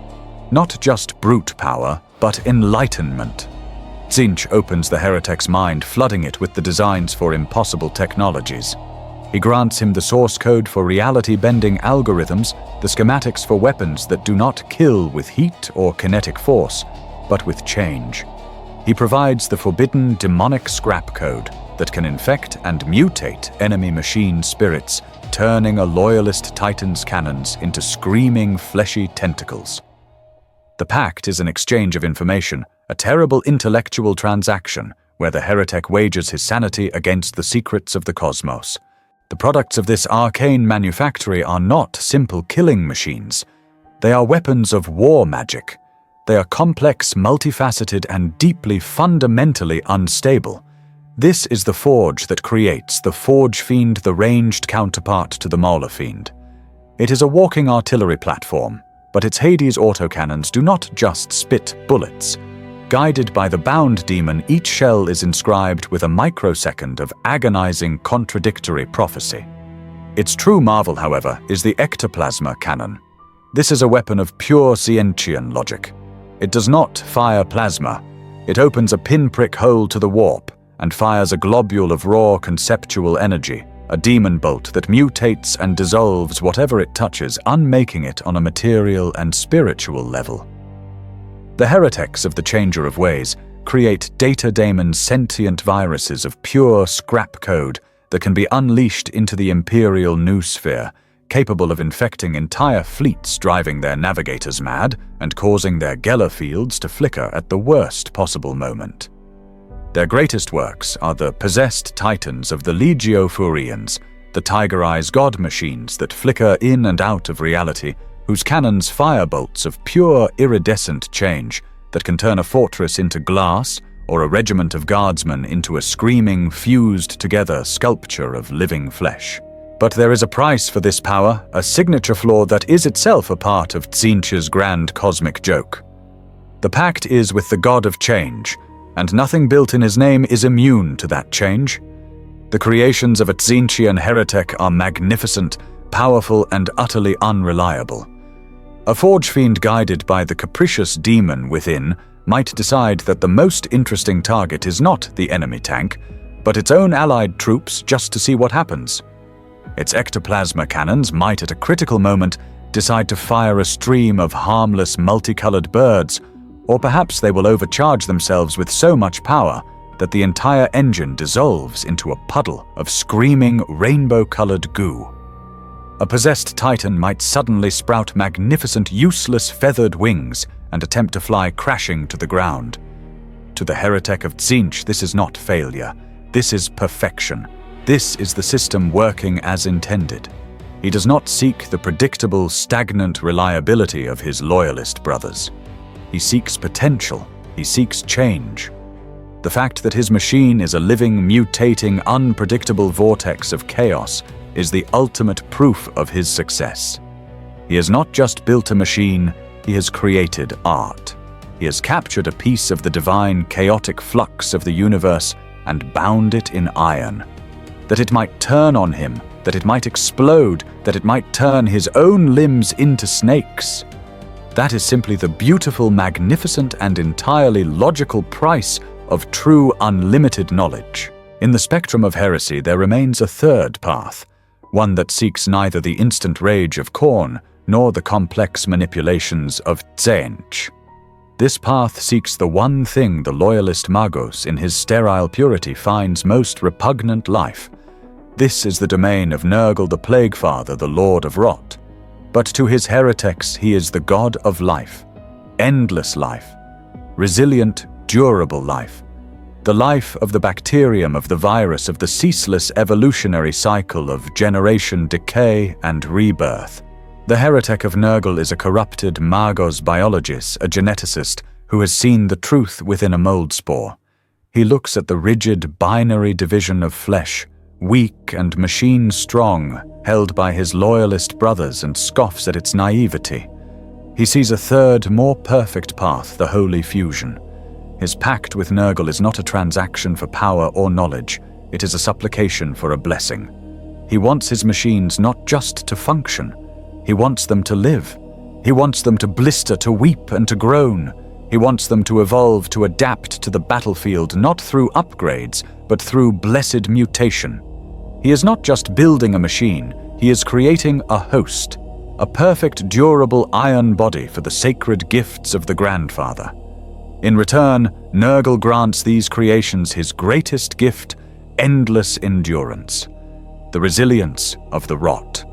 Not just brute power, but enlightenment. Tzeentch opens the heretic's mind, flooding it with the designs for impossible technologies. He grants him the source code for reality-bending algorithms, the schematics for weapons that do not kill with heat or kinetic force, but with change. He provides the forbidden demonic scrap code that can infect and mutate enemy machine spirits, turning a loyalist titan's cannons into screaming fleshy tentacles. The pact is an exchange of information, a terrible intellectual transaction where the heretic wagers his sanity against the secrets of the cosmos. The products of this arcane manufactory are not simple killing machines. They are weapons of war magic. They are complex, multifaceted, and deeply fundamentally unstable. This is the forge that creates the Forge Fiend, the ranged counterpart to the Mauler Fiend. It is a walking artillery platform, but its Hades autocannons do not just spit bullets. Guided by the bound demon, each shell is inscribed with a microsecond of agonizing contradictory prophecy. Its true marvel, however, is the ectoplasma cannon. This is a weapon of pure Tzeentchian logic. It does not fire plasma. It opens a pinprick hole to the warp and fires a globule of raw conceptual energy, a demon bolt that mutates and dissolves whatever it touches, unmaking it on a material and spiritual level. The heretics of the Changer of Ways create data daemons, sentient viruses of pure scrap code that can be unleashed into the Imperial noosphere, capable of infecting entire fleets, driving their navigators mad and causing their Geller fields to flicker at the worst possible moment. Their greatest works are the possessed titans of the Legio Furians, the Tiger Eyes god machines that flicker in and out of reality, whose cannons fire bolts of pure iridescent change that can turn a fortress into glass or a regiment of guardsmen into a screaming, fused-together sculpture of living flesh. But there is a price for this power, a signature flaw that is itself a part of Tzeentch's grand cosmic joke. The pact is with the god of change, and nothing built in his name is immune to that change. The creations of a Tzeentchian heretic are magnificent, powerful, and utterly unreliable. A Forge Fiend guided by the capricious demon within might decide that the most interesting target is not the enemy tank, but its own allied troops, just to see what happens. Its ectoplasma cannons might at a critical moment decide to fire a stream of harmless multicolored birds, or perhaps they will overcharge themselves with so much power that the entire engine dissolves into a puddle of screaming rainbow-colored goo. A possessed titan might suddenly sprout magnificent, useless feathered wings and attempt to fly crashing to the ground. To the heretic of Tzeentch, this is not failure. This is perfection. This is the system working as intended. He does not seek the predictable, stagnant reliability of his loyalist brothers. He seeks potential. He seeks change. The fact that his machine is a living, mutating, unpredictable vortex of chaos is the ultimate proof of his success. He has not just built a machine, he has created art. He has captured a piece of the divine, chaotic flux of the universe and bound it in iron. that it might turn on him, that it might explode, that it might turn his own limbs into snakes. That is simply the beautiful, magnificent, and entirely logical price of true unlimited knowledge. In the spectrum of heresy there remains a third path, one that seeks neither the instant rage of Khorne nor the complex manipulations of Tzeentch. This path seeks the one thing the loyalist Magos in his sterile purity finds most repugnant: life. This is the domain of Nurgle the Plaguefather, the Lord of Rot. But to his heretics he is the god of life, endless life, resilient, durable life, the life of the bacterium, of the virus, of the ceaseless evolutionary cycle of generation, decay, and rebirth. The heretic of Nurgle is a corrupted Magos biologist, a geneticist who has seen the truth within a mold spore. He looks at the rigid binary division of flesh, weak and machine strong, held by his loyalist brothers, and scoffs at its naivety. He sees a third, more perfect path, the holy fusion. His pact with Nurgle is not a transaction for power or knowledge, it is a supplication for a blessing. He wants his machines not just to function, he wants them to live. He wants them to blister, to weep, and to groan. He wants them to evolve, to adapt to the battlefield, not through upgrades, but through blessed mutation. He is not just building a machine, he is creating a host, a perfect, durable iron body for the sacred gifts of the Grandfather. In return, Nurgle grants these creations his greatest gift: endless endurance, the resilience of the rot,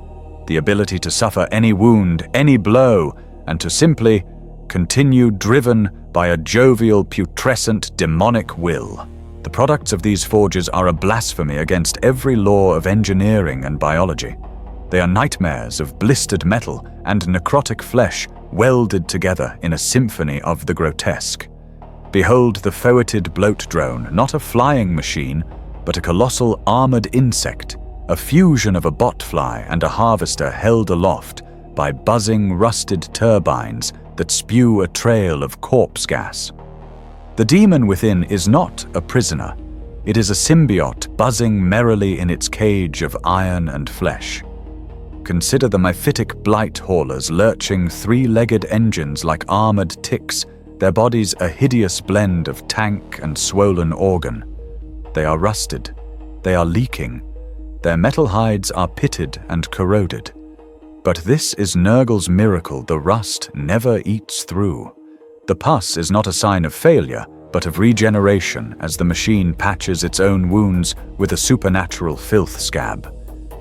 the ability to suffer any wound, any blow, and to simply continue driven by a jovial, putrescent, demonic will. The products of these forges are a blasphemy against every law of engineering and biology. They are nightmares of blistered metal and necrotic flesh welded together in a symphony of the grotesque. Behold the foetid bloat drone, not a flying machine, but a colossal armored insect, a fusion of a botfly and a harvester held aloft by buzzing, rusted turbines that spew a trail of corpse gas. The demon within is not a prisoner. It is a symbiote buzzing merrily in its cage of iron and flesh. Consider the mephitic blight haulers lurching three-legged engines like armored ticks, their bodies a hideous blend of tank and swollen organ. They are rusted. They are leaking. Their metal hides are pitted and corroded. But this is Nurgle's miracle: the rust never eats through. The pus is not a sign of failure, but of regeneration as the machine patches its own wounds with a supernatural filth scab.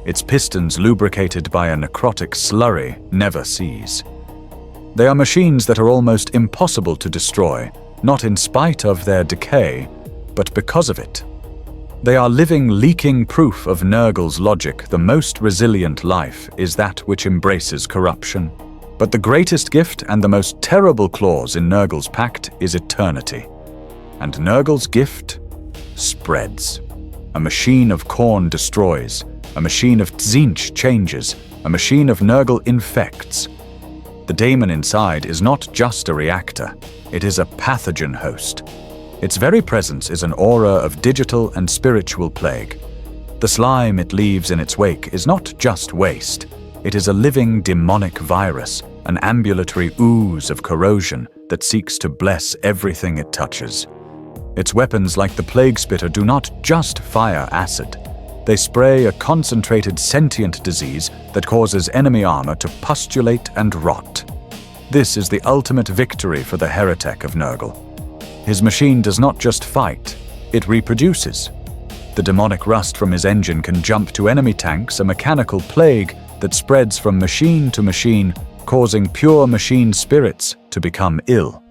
Its pistons, lubricated by a necrotic slurry, never seize. They are machines that are almost impossible to destroy, not in spite of their decay, but because of it. They are living, leaking proof of Nurgle's logic: the most resilient life is that which embraces corruption. But the greatest gift and the most terrible clause in Nurgle's pact is eternity. And Nurgle's gift spreads. A machine of Khorne destroys, a machine of Tzeentch changes, a machine of Nurgle infects. The daemon inside is not just a reactor, it is a pathogen host. Its very presence is an aura of digital and spiritual plague. The slime it leaves in its wake is not just waste. It is a living demonic virus, an ambulatory ooze of corrosion that seeks to bless everything it touches. Its weapons, like the plague spitter, do not just fire acid. They spray a concentrated sentient disease that causes enemy armor to pustulate and rot. This is the ultimate victory for the heretic of Nurgle. His machine does not just fight, it reproduces. The demonic rust from his engine can jump to enemy tanks, a mechanical plague that spreads from machine to machine, causing pure machine spirits to become ill.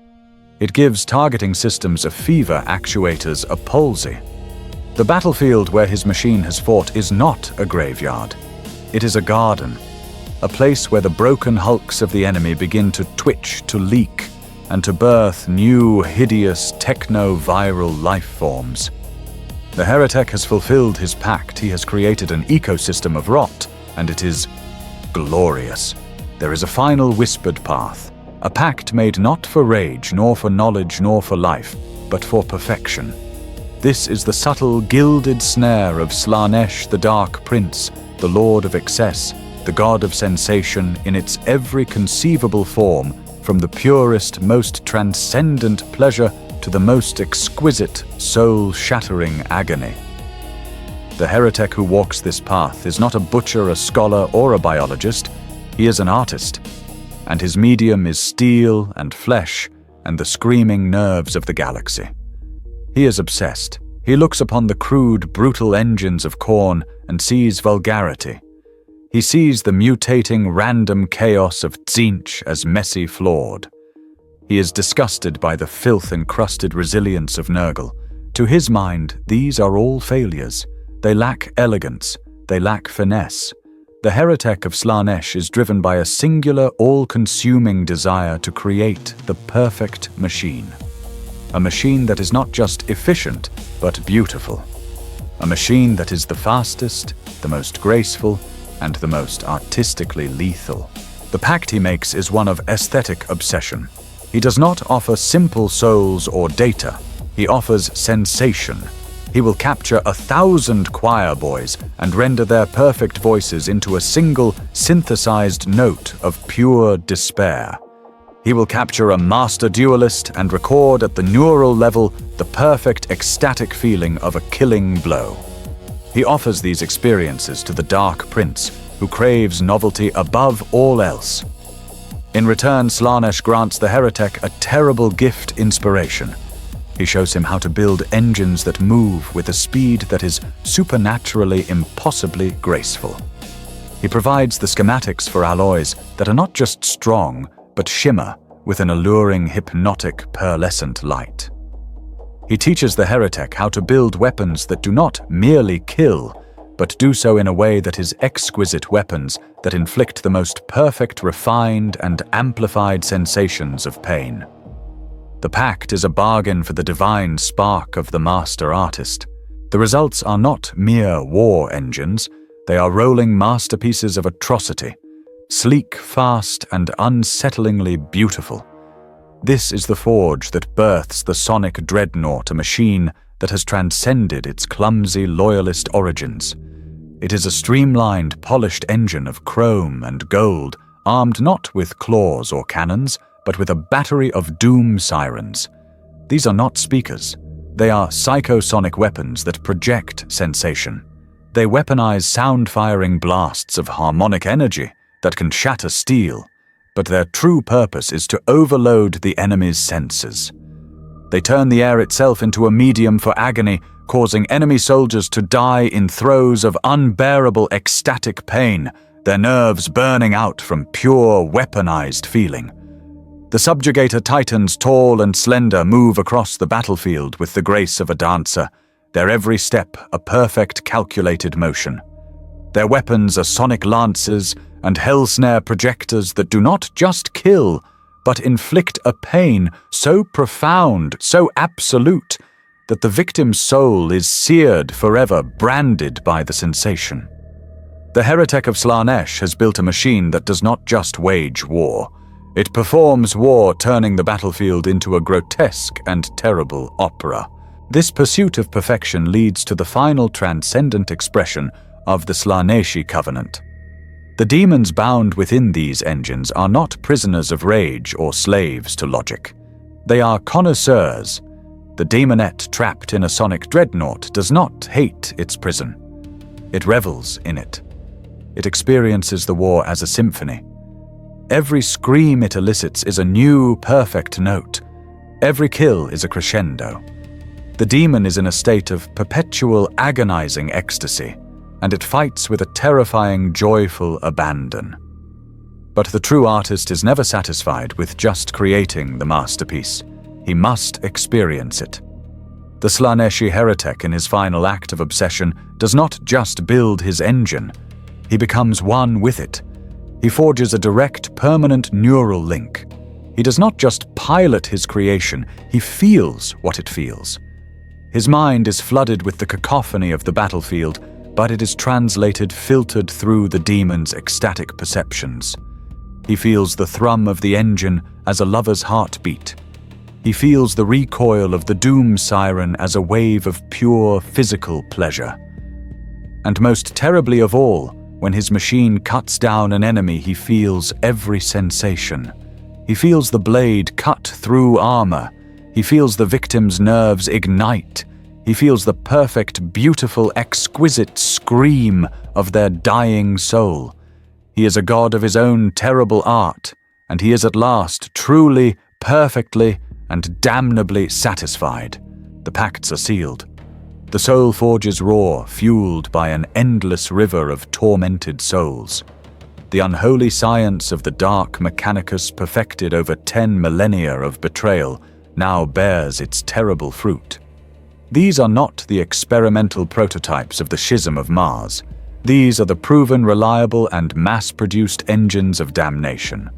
It gives targeting systems a fever, actuators a palsy. The battlefield where his machine has fought is not a graveyard. It is a garden, a place where the broken hulks of the enemy begin to twitch, to leak, and to birth new, hideous, techno-viral life forms. The heretic has fulfilled his pact. He has created an ecosystem of rot, and it is glorious. There is a final whispered path, a pact made not for rage, nor for knowledge, nor for life, but for perfection. This is the subtle, gilded snare of Slaanesh, the Dark Prince, the Lord of Excess, the god of sensation in its every conceivable form, from the purest, most transcendent pleasure to the most exquisite, soul-shattering agony. The heretic who walks this path is not a butcher, a scholar, or a biologist. He is an artist, and his medium is steel and flesh and the screaming nerves of the galaxy. He is obsessed. He looks upon the crude, brutal engines of Khorne and sees vulgarity. He sees the mutating, random chaos of Tzeentch as messy flawed. He is disgusted by the filth-encrusted resilience of Nurgle. To his mind, these are all failures. They lack elegance. They lack finesse. The heretic of Slaanesh is driven by a singular, all-consuming desire to create the perfect machine. A machine that is not just efficient, but beautiful. A machine that is the fastest, the most graceful, and the most artistically lethal. The pact he makes is one of aesthetic obsession. He does not offer simple souls or data. He offers sensation. He will capture 1,000 choir boys and render their perfect voices into a single, synthesized note of pure despair. He will capture a master duelist and record at the neural level the perfect, ecstatic feeling of a killing blow. He offers these experiences to the Dark Prince, who craves novelty above all else. In return, Slaanesh grants the heretic a terrible gift: inspiration. He shows him how to build engines that move with a speed that is supernaturally, impossibly graceful. He provides the schematics for alloys that are not just strong, but shimmer with an alluring, hypnotic, pearlescent light. He teaches the heretic how to build weapons that do not merely kill, but do so in a way that is exquisite weapons that inflict the most perfect, refined, and amplified sensations of pain. The pact is a bargain for the divine spark of the master artist. The results are not mere war engines, they are rolling masterpieces of atrocity, sleek, fast, and unsettlingly beautiful. This is the forge that births the sonic dreadnought, a machine that has transcended its clumsy loyalist origins. It is a streamlined, polished engine of chrome and gold, armed not with claws or cannons, but with a battery of doom sirens. These are not speakers. They are psychosonic weapons that project sensation. They weaponize sound-firing blasts of harmonic energy that can shatter steel, but their true purpose is to overload the enemy's senses. They turn the air itself into a medium for agony, causing enemy soldiers to die in throes of unbearable ecstatic pain, their nerves burning out from pure weaponized feeling. The subjugator titans, tall and slender, move across the battlefield with the grace of a dancer, their every step a perfect calculated motion. Their weapons are sonic lances and hell-snare projectors that do not just kill, but inflict a pain so profound, so absolute, that the victim's soul is seared forever, branded by the sensation. The heretic of Slaanesh has built a machine that does not just wage war. It performs war, turning the battlefield into a grotesque and terrible opera. This pursuit of perfection leads to the final transcendent expression of the Slaaneshi covenant. The demons bound within these engines are not prisoners of rage or slaves to logic. They are connoisseurs. The demonette trapped in a sonic dreadnought does not hate its prison. It revels in it. It experiences the war as a symphony. Every scream it elicits is a new, perfect note. Every kill is a crescendo. The demon is in a state of perpetual, agonizing ecstasy, and it fights with a terrifying, joyful abandon. But the true artist is never satisfied with just creating the masterpiece. He must experience it. The Slaaneshi heretic, in his final act of obsession, does not just build his engine. He becomes one with it. He forges a direct, permanent neural link. He does not just pilot his creation, he feels what it feels. His mind is flooded with the cacophony of the battlefield, but it is translated, filtered through the demon's ecstatic perceptions. He feels the thrum of the engine as a lover's heartbeat. He feels the recoil of the doom siren as a wave of pure physical pleasure. And most terribly of all, when his machine cuts down an enemy, he feels every sensation. He feels the blade cut through armor. He feels the victim's nerves ignite. He feels the perfect, beautiful, exquisite scream of their dying soul. He is a god of his own terrible art, and he is at last truly, perfectly, and damnably satisfied. The pacts are sealed. The soul forges roar, fueled by an endless river of tormented souls. The unholy science of the dark Mechanicus, perfected over 10 millennia of betrayal, now bears its terrible fruit. These are not the experimental prototypes of the schism of Mars. These are the proven, reliable, and mass-produced engines of damnation.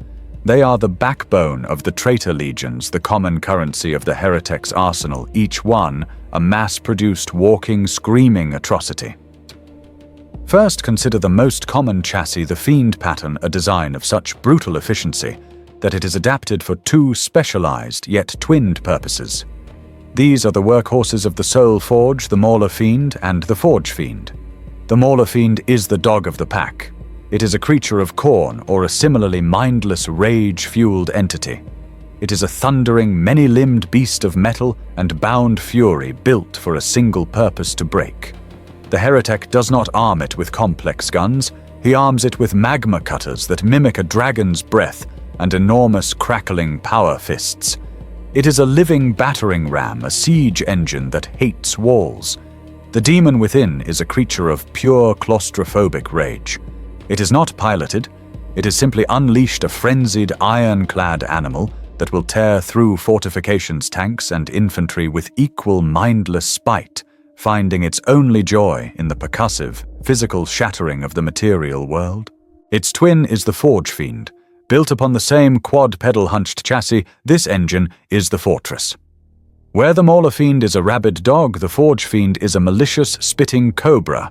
They are the backbone of the traitor legions, the common currency of the heretics' arsenal, each one a mass-produced, walking, screaming atrocity. First, consider the most common chassis, the Fiend pattern, a design of such brutal efficiency that it is adapted for two specialized yet twinned purposes. These are the workhorses of the Soul Forge, the Mauler Fiend, and the Forge Fiend. The Mauler Fiend is the dog of the pack. It is a creature of corn or a similarly mindless, rage-fueled entity. It is a thundering, many-limbed beast of metal and bound fury built for a single purpose: to break. The heretic does not arm it with complex guns. He arms it with magma cutters that mimic a dragon's breath and enormous crackling power fists. It is a living battering ram, a siege engine that hates walls. The demon within is a creature of pure claustrophobic rage. It is not piloted. It is simply unleashed a frenzied, iron-clad animal that will tear through fortifications, tanks, and infantry with equal mindless spite, finding its only joy in the percussive, physical shattering of the material world. Its twin is the Forge Fiend. Built upon the same quad-pedal hunched chassis, this engine is the Fortress. Where the Mauler Fiend is a rabid dog, the Forge Fiend is a malicious, spitting cobra.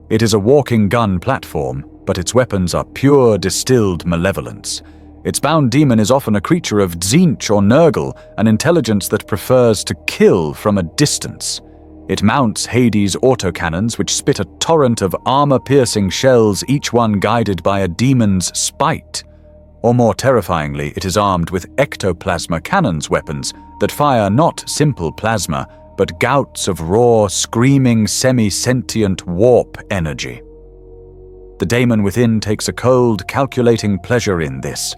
It is a walking gun platform, but its weapons are pure, distilled malevolence. Its bound demon is often a creature of Tzeentch or Nurgle, an intelligence that prefers to kill from a distance. It mounts Hades' autocannons, which spit a torrent of armor-piercing shells, each one guided by a demon's spite. Or more terrifyingly, it is armed with ectoplasma cannons, weapons that fire not simple plasma, but gouts of raw, screaming, semi-sentient warp energy. The daemon within takes a cold, calculating pleasure in this.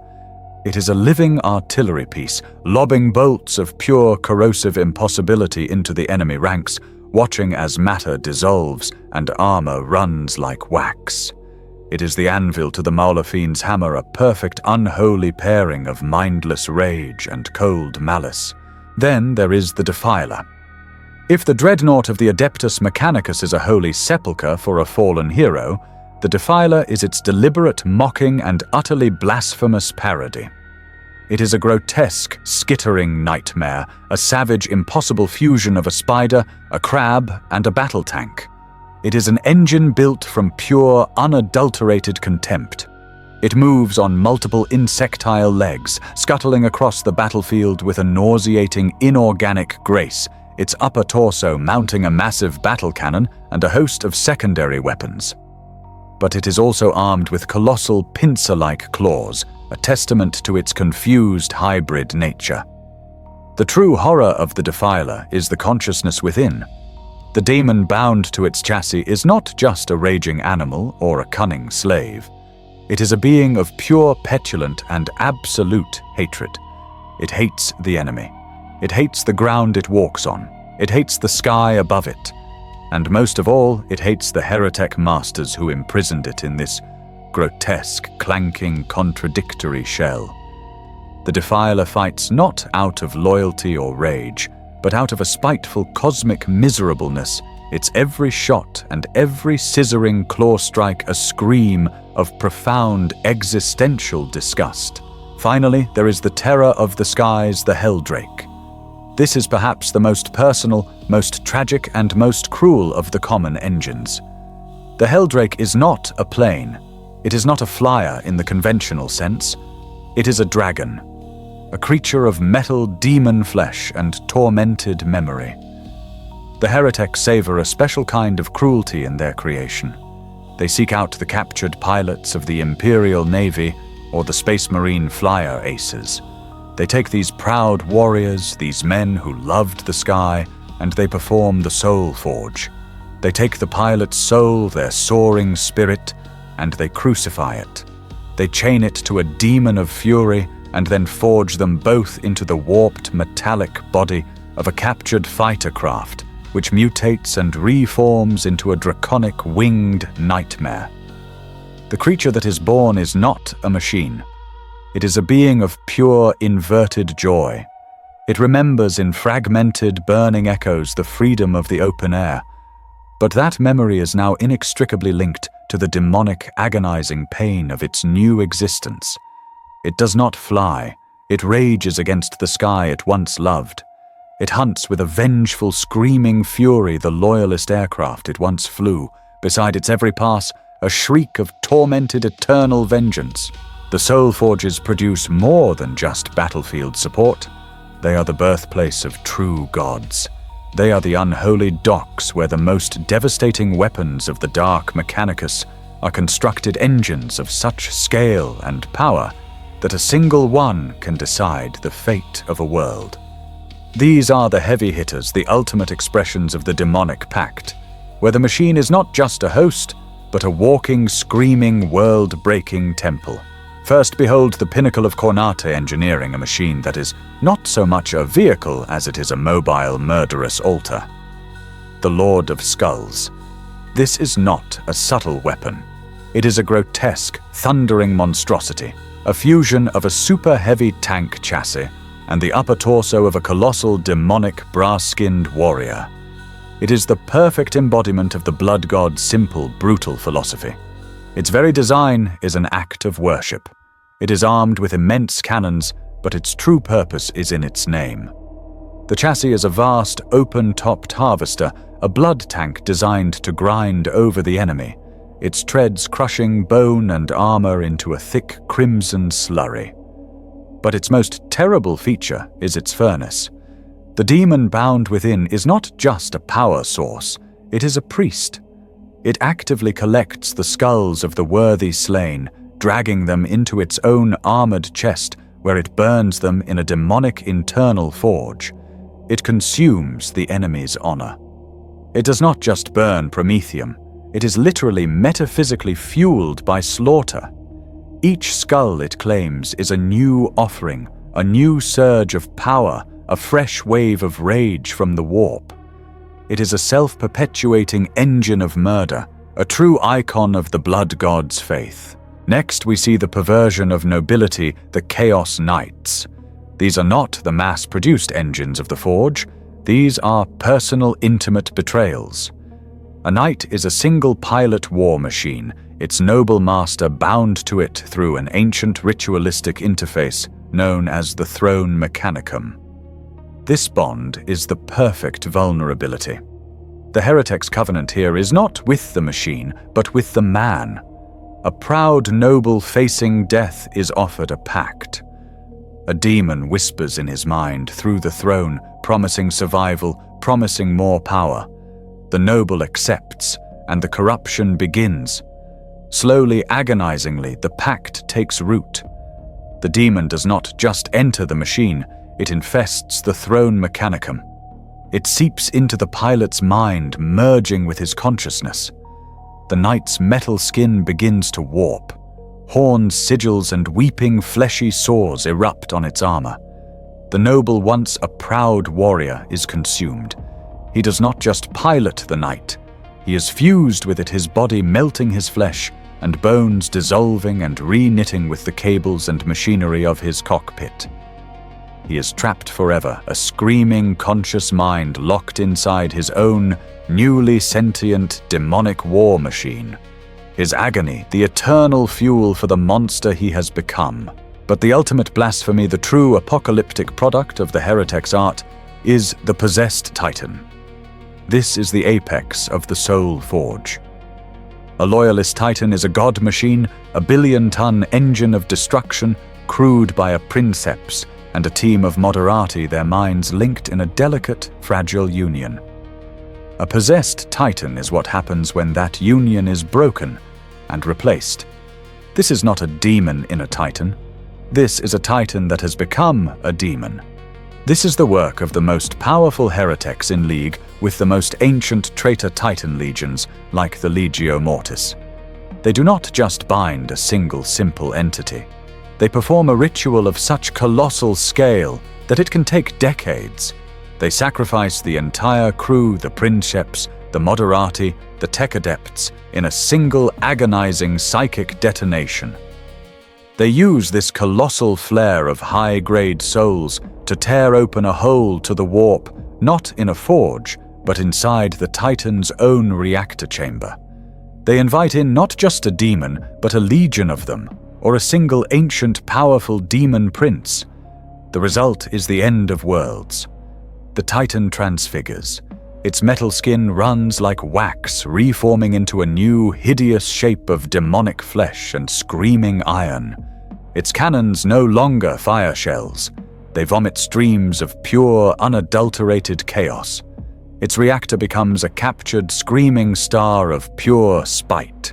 It is a living artillery piece, lobbing bolts of pure corrosive impossibility into the enemy ranks, watching as matter dissolves and armor runs like wax. It is the anvil to the Mauler Fiend's hammer, a perfect unholy pairing of mindless rage and cold malice. Then there is the Defiler. If the dreadnought of the Adeptus Mechanicus is a holy sepulchre for a fallen hero, the Defiler is its deliberate, mocking, and utterly blasphemous parody. It is a grotesque, skittering nightmare, a savage, impossible fusion of a spider, a crab, and a battle tank. It is an engine built from pure, unadulterated contempt. It moves on multiple insectile legs, scuttling across the battlefield with a nauseating, inorganic grace, its upper torso mounting a massive battle cannon and a host of secondary weapons. But it is also armed with colossal pincer-like claws, a testament to its confused hybrid nature. The true horror of the Defiler is the consciousness within. The demon bound to its chassis is not just a raging animal or a cunning slave. It is a being of pure, petulant, and absolute hatred. It hates the enemy. It hates the ground it walks on. It hates the sky above it. And most of all, it hates the heretic masters who imprisoned it in this grotesque, clanking, contradictory shell. The Defiler fights not out of loyalty or rage, but out of a spiteful cosmic miserableness, its every shot and every scissoring claw strike a scream of profound existential disgust. Finally, there is the terror of the skies, the Helldrake. This is perhaps the most personal, most tragic, and most cruel of the common engines. The Helldrake is not a plane. It is not a flyer in the conventional sense. It is a dragon. a creature of metal demon flesh and tormented memory. The heretics savor a special kind of cruelty in their creation. They seek out the captured pilots of the Imperial Navy or the Space Marine flyer aces. They take these proud warriors, these men who loved the sky, and they perform the soul forge. They take the pilot's soul, their soaring spirit, and they crucify it. They chain it to a demon of fury and then forge them both into the warped metallic body of a captured fighter craft, which mutates and reforms into a draconic winged nightmare. The creature that is born is not a machine. It is a being of pure inverted joy. It remembers in fragmented, burning echoes the freedom of the open air. But that memory is now inextricably linked to the demonic, agonizing pain of its new existence. It does not fly. It rages against the sky it once loved. It hunts with a vengeful, screaming fury the loyalist aircraft it once flew. Beside its every pass, a shriek of tormented eternal vengeance. The Soul Forges produce more than just battlefield support. They are the birthplace of true gods. They are the unholy docks where the most devastating weapons of the dark Mechanicus are constructed engines of such scale and power that a single one can decide the fate of a world. These are the heavy hitters, the ultimate expressions of the demonic pact, where the machine is not just a host, but a walking, screaming, world-breaking temple. First behold the pinnacle of Kroniki engineering, a machine that is not so much a vehicle as it is a mobile, murderous altar. The Lord of Skulls. This is not a subtle weapon. It is a grotesque, thundering monstrosity, a fusion of a super-heavy tank chassis and the upper torso of a colossal, demonic, brass-skinned warrior. It is the perfect embodiment of the blood god's simple, brutal philosophy. Its very design is an act of worship. It is armed with immense cannons, but its true purpose is in its name. The chassis is a vast, open-topped harvester, a blood tank designed to grind over the enemy, its treads crushing bone and armor into a thick crimson slurry. But its most terrible feature is its furnace. The demon bound within is not just a power source, it is a priest. It actively collects the skulls of the worthy slain, dragging them into its own armored chest, where it burns them in a demonic internal forge. It consumes the enemy's honor. It does not just burn promethium, it is literally metaphysically fueled by slaughter. Each skull, it claims, is a new offering, a new surge of power, a fresh wave of rage from the warp. It is a self-perpetuating engine of murder, a true icon of the blood god's faith. Next, we see the perversion of nobility, the Chaos Knights. These are not the mass-produced engines of the Forge. These are personal, intimate betrayals. A knight is a single-pilot war machine, its noble master bound to it through an ancient ritualistic interface known as the Throne Mechanicum. This bond is the perfect vulnerability. The heretic's covenant here is not with the machine, but with the man. A proud noble facing death is offered a pact. A demon whispers in his mind through the throne, promising survival, promising more power. The noble accepts, and the corruption begins. Slowly, agonizingly, the pact takes root. The demon does not just enter the machine, it infests the Throne Mechanicum. It seeps into the pilot's mind, merging with his consciousness. The knight's metal skin begins to warp. Horns, sigils, and weeping, fleshy sores erupt on its armor. The noble, once a proud warrior, is consumed. He does not just pilot the knight. He is fused with it, his body melting his flesh, and bones dissolving and re-knitting with the cables and machinery of his cockpit. He is trapped forever, a screaming, conscious mind locked inside his own, newly sentient, demonic war machine. His agony, the eternal fuel for the monster he has become. But the ultimate blasphemy, the true apocalyptic product of the heretic's art, is the possessed titan. This is the apex of the Soul Forge. A loyalist titan is a god machine, a billion-ton engine of destruction, crewed by a princeps, and a team of moderati, their minds linked in a delicate, fragile union. A possessed titan is what happens when that union is broken and replaced. This is not a demon in a titan. This is a titan that has become a demon. This is the work of the most powerful heretics in league with the most ancient traitor titan legions, like the Legio Mortis. They do not just bind a single simple entity. They perform a ritual of such colossal scale that it can take decades. They sacrifice the entire crew, the princeps, the moderati, the tech adepts, in a single agonizing psychic detonation. They use this colossal flare of high-grade souls to tear open a hole to the warp, not in a forge, but inside the Titan's own reactor chamber. They invite in not just a demon, but a legion of them, or a single ancient powerful demon prince. The result is the end of worlds. The Titan transfigures. Its metal skin runs like wax, reforming into a new, hideous shape of demonic flesh and screaming iron. Its cannons no longer fire shells. They vomit streams of pure, unadulterated chaos. Its reactor becomes a captured, screaming star of pure spite.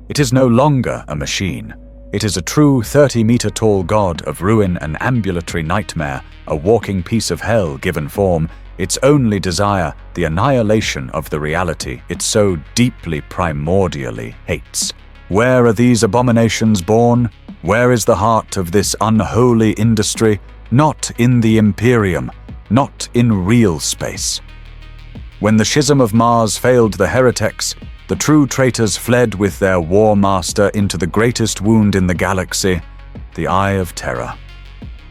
It is no longer a machine. It is a true 30-meter-tall god of ruin, an ambulatory nightmare, a walking piece of hell given form, its only desire, the annihilation of the reality it so deeply primordially hates. Where are these abominations born? Where is the heart of this unholy industry? Not in the Imperium, not in real space. When the schism of Mars failed the heretics, the true traitors fled with their war master into the greatest wound in the galaxy, the Eye of Terror.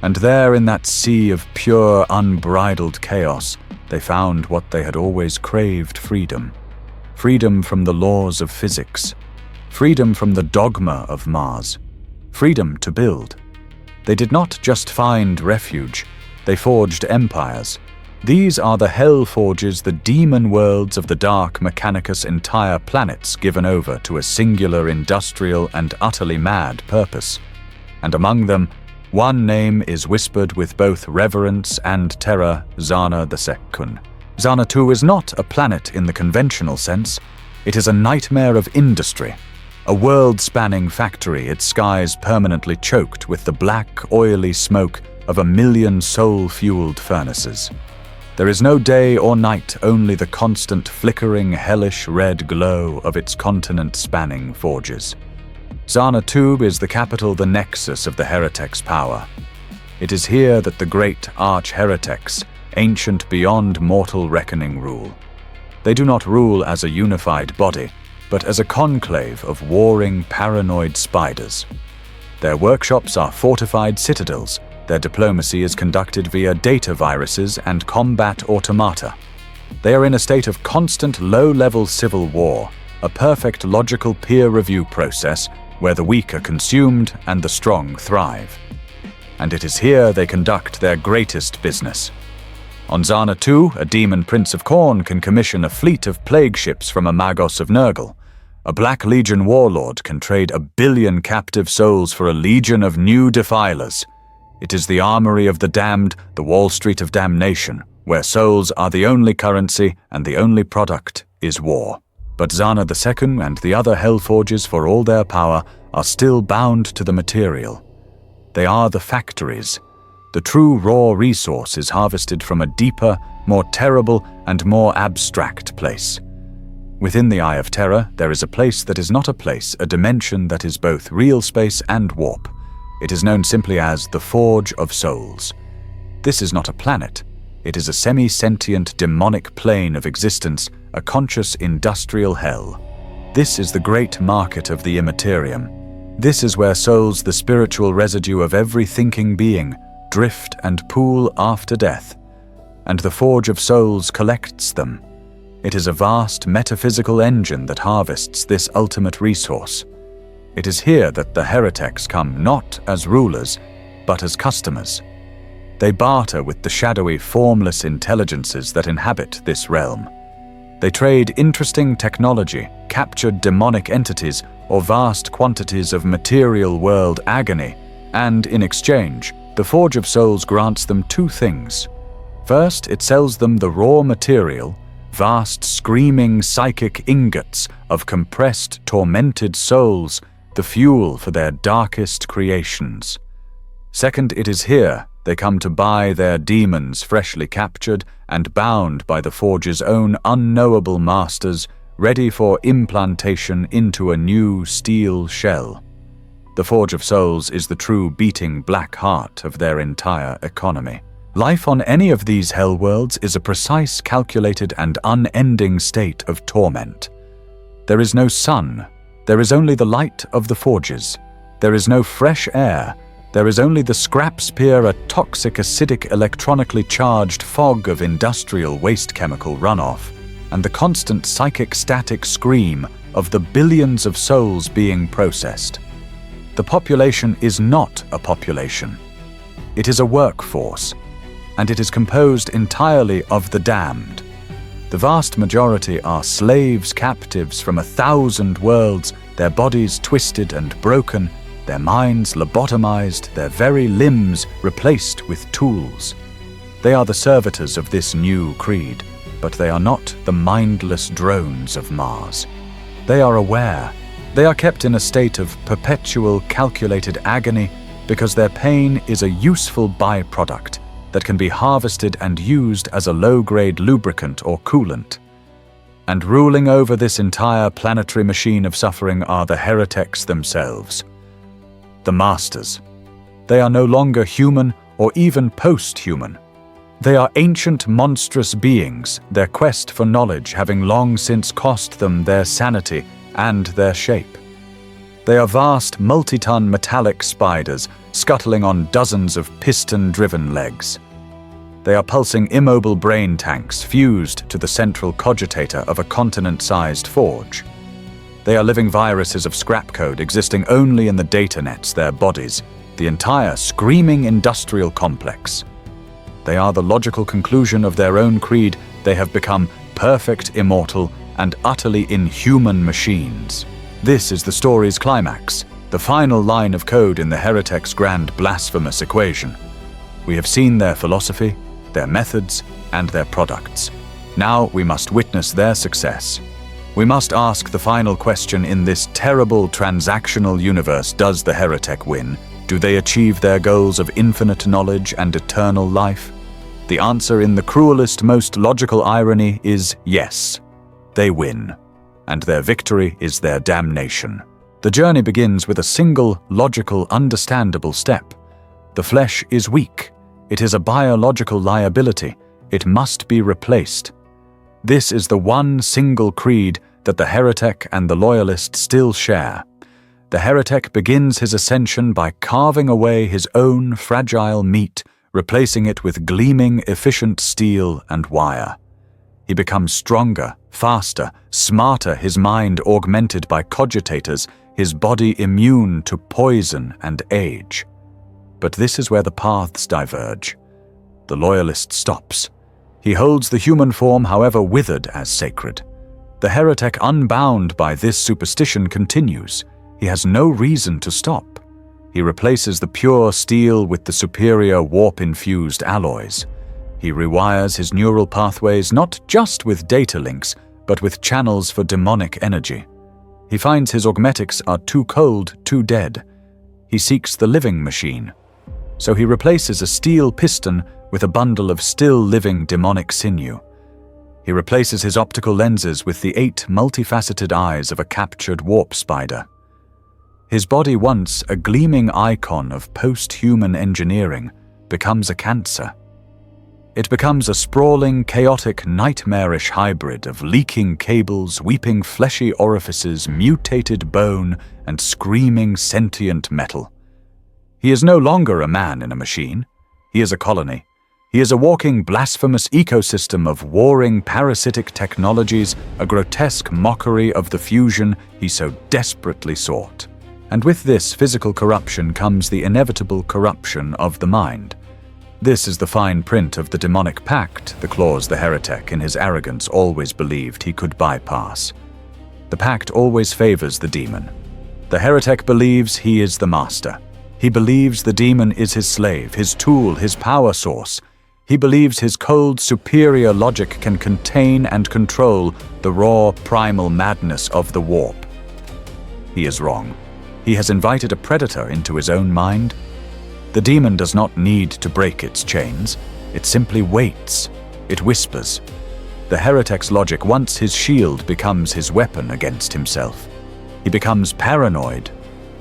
And there in that sea of pure, unbridled chaos, they found what they had always craved: freedom. Freedom from the laws of physics. Freedom from the dogma of Mars. Freedom to build. They did not just find refuge, they forged empires. These are the hell forges, the demon worlds of the dark Mechanicus, entire planets given over to a singular industrial and utterly mad purpose. And among them, one name is whispered with both reverence and terror: Zana II. Zana II is not a planet in the conventional sense. It is a nightmare of industry, a world-spanning factory, its skies permanently choked with the black, oily smoke of 1,000,000 soul-fueled furnaces. There is no day or night, only the constant flickering, hellish red glow of its continent-spanning forges. Zana II is the capital, the nexus of the heretics' power. It is here that the great arch-heretics, ancient beyond mortal reckoning, rule. They do not rule as a unified body, but as a conclave of warring, paranoid spiders. Their workshops are fortified citadels. Their diplomacy is conducted via data viruses and combat automata. They are in a state of constant low-level civil war, a perfect logical peer review process where the weak are consumed and the strong thrive. And it is here they conduct their greatest business. On Zana II, a demon prince of Khorne can commission a fleet of plague ships from a Magos of Nurgle. A Black Legion warlord can trade 1 billion captive souls for a legion of new defilers. It is the armory of the damned, the Wall Street of damnation, where souls are the only currency and the only product is war. But Zana II and the other Hellforges, for all their power, are still bound to the material. They are the factories. The true raw resource is harvested from a deeper, more terrible, and more abstract place. Within the Eye of Terror, there is a place that is not a place, a dimension that is both real space and warp. It is known simply as the Forge of Souls. This is not a planet. It is a semi-sentient demonic plane of existence, a conscious industrial hell. This is the great market of the Imperium. This is where souls, the spiritual residue of every thinking being, drift and pool after death. And the Forge of Souls collects them. It is a vast metaphysical engine that harvests this ultimate resource. It is here that the heretics come not as rulers, but as customers. They barter with the shadowy, formless intelligences that inhabit this realm. They trade interesting technology, captured demonic entities, or vast quantities of material world agony, and in exchange, the Forge of Souls grants them two things. First, it sells them the raw material, vast, screaming psychic ingots of compressed, tormented souls, the fuel for their darkest creations. Second, it is here they come to buy their demons freshly captured and bound by the Forge's own unknowable masters, ready for implantation into a new steel shell. The Forge of Souls is the true beating black heart of their entire economy. Life on any of these hell worlds is a precise, calculated, and unending state of torment. There is no sun. There is only the light of the forges. There is no fresh air. There is only the scrap spear, a toxic, acidic, electronically charged fog of industrial waste chemical runoff, and the constant psychic static scream of the billions of souls being processed. The population is not a population. It is a workforce, and it is composed entirely of the damned. The vast majority are slaves, captives from 1,000 worlds, their bodies twisted and broken, their minds lobotomized, their very limbs replaced with tools. They are the servitors of this new creed, but they are not the mindless drones of Mars. They are aware. They are kept in a state of perpetual, calculated agony because their pain is a useful byproduct that can be harvested and used as a low-grade lubricant or coolant. And ruling over this entire planetary machine of suffering are the heretics themselves. The Masters. They are no longer human or even post-human. They are ancient, monstrous beings, their quest for knowledge having long since cost them their sanity and their shape. They are vast, multi-ton metallic spiders scuttling on dozens of piston-driven legs. They are pulsing immobile brain tanks fused to the central cogitator of a continent-sized forge. They are living viruses of scrap code existing only in the data nets, their bodies, the entire screaming industrial complex. They are the logical conclusion of their own creed. They have become perfect, immortal, and utterly inhuman machines. This is the story's climax, the final line of code in the heretics' grand blasphemous equation. We have seen their philosophy, their methods, and their products. Now we must witness their success. We must ask the final question in this terrible transactional universe: does the heretic win? Do they achieve their goals of infinite knowledge and eternal life? The answer, in the cruelest, most logical irony, is yes. They win, and their victory is their damnation. The journey begins with a single, logical, understandable step. The flesh is weak. It is a biological liability. It must be replaced. This is the one single creed that the heretic and the loyalist still share. The heretic begins his ascension by carving away his own fragile meat, replacing it with gleaming, efficient steel and wire. He becomes stronger, faster, smarter, his mind augmented by cogitators, his body immune to poison and age. But this is where the paths diverge. The loyalist stops. He holds the human form, however withered, as sacred. The heretic, unbound by this superstition, continues. He has no reason to stop. He replaces the pure steel with the superior warp-infused alloys. He rewires his neural pathways not just with data links, but with channels for demonic energy. He finds his augmetics are too cold, too dead. He seeks the living machine. So he replaces a steel piston with a bundle of still-living demonic sinew. He replaces his optical lenses with the 8 multifaceted eyes of a captured warp spider. His body, once a gleaming icon of post-human engineering, becomes a cancer. It becomes a sprawling, chaotic, nightmarish hybrid of leaking cables, weeping fleshy orifices, mutated bone, and screaming sentient metal. He is no longer a man in a machine. He is a colony. He is a walking, blasphemous ecosystem of warring, parasitic technologies, a grotesque mockery of the fusion he so desperately sought. And with this physical corruption comes the inevitable corruption of the mind. This is the fine print of the demonic pact, the clause the heretic in his arrogance always believed he could bypass. The pact always favors the demon. The heretic believes he is the master. He believes the demon is his slave, his tool, his power source. He believes his cold, superior logic can contain and control the raw, primal madness of the warp. He is wrong. He has invited a predator into his own mind. The demon does not need to break its chains. It simply waits. It whispers. The heretic's logic, once his shield, becomes his weapon against himself. He becomes paranoid.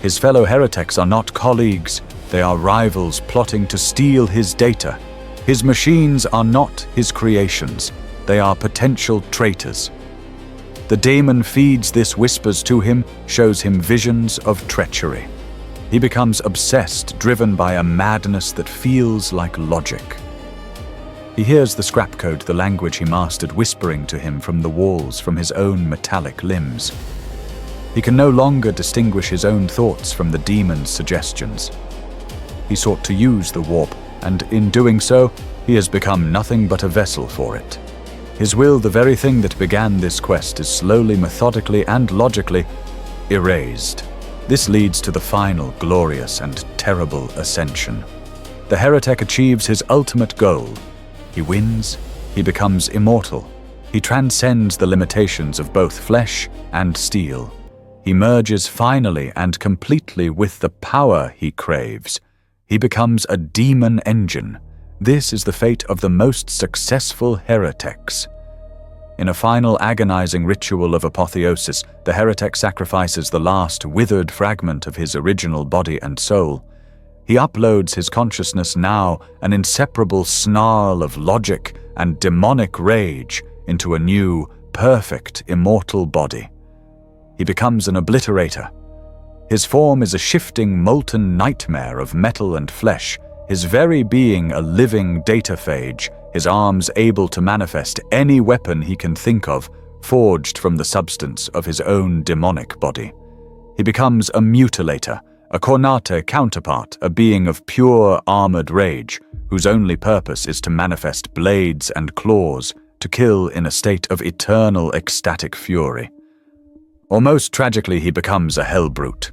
His fellow heretics are not colleagues. They are rivals plotting to steal his data. His machines are not his creations. They are potential traitors. The daemon feeds this whispers to him, shows him visions of treachery. He becomes obsessed, driven by a madness that feels like logic. He hears the scrap code, the language he mastered, whispering to him from the walls, from his own metallic limbs. He can no longer distinguish his own thoughts from the demon's suggestions. He sought to use the warp, and in doing so, he has become nothing but a vessel for it. His will, the very thing that began this quest, is slowly, methodically, and logically erased. This leads to the final, glorious, and terrible ascension. The heretic achieves his ultimate goal. He wins, he becomes immortal. He transcends the limitations of both flesh and steel. He merges finally and completely with the power he craves. He becomes a demon engine. This is the fate of the most successful heretics. In a final agonizing ritual of apotheosis, the heretic sacrifices the last withered fragment of his original body and soul. He uploads his consciousness, now an inseparable snarl of logic and demonic rage, into a new, perfect, immortal body. He becomes an obliterator. His form is a shifting, molten nightmare of metal and flesh, his very being a living dataphage, his arms able to manifest any weapon he can think of, forged from the substance of his own demonic body. He becomes a mutilator, a Kornate counterpart, a being of pure armored rage, whose only purpose is to manifest blades and claws, to kill in a state of eternal ecstatic fury. Or most tragically, he becomes a hellbrute.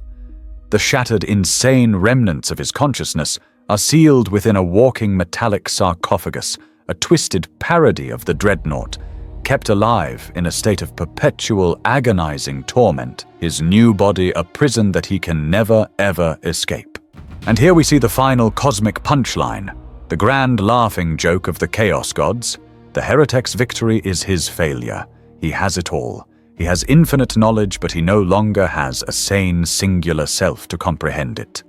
The shattered, insane remnants of his consciousness are sealed within a walking metallic sarcophagus, a twisted parody of the dreadnought, kept alive in a state of perpetual agonizing torment, his new body a prison that he can never ever escape. And here we see the final cosmic punchline, the grand laughing joke of the Chaos Gods. The heretic's victory is his failure. He has it all. He has infinite knowledge, but he no longer has a sane, singular self to comprehend it.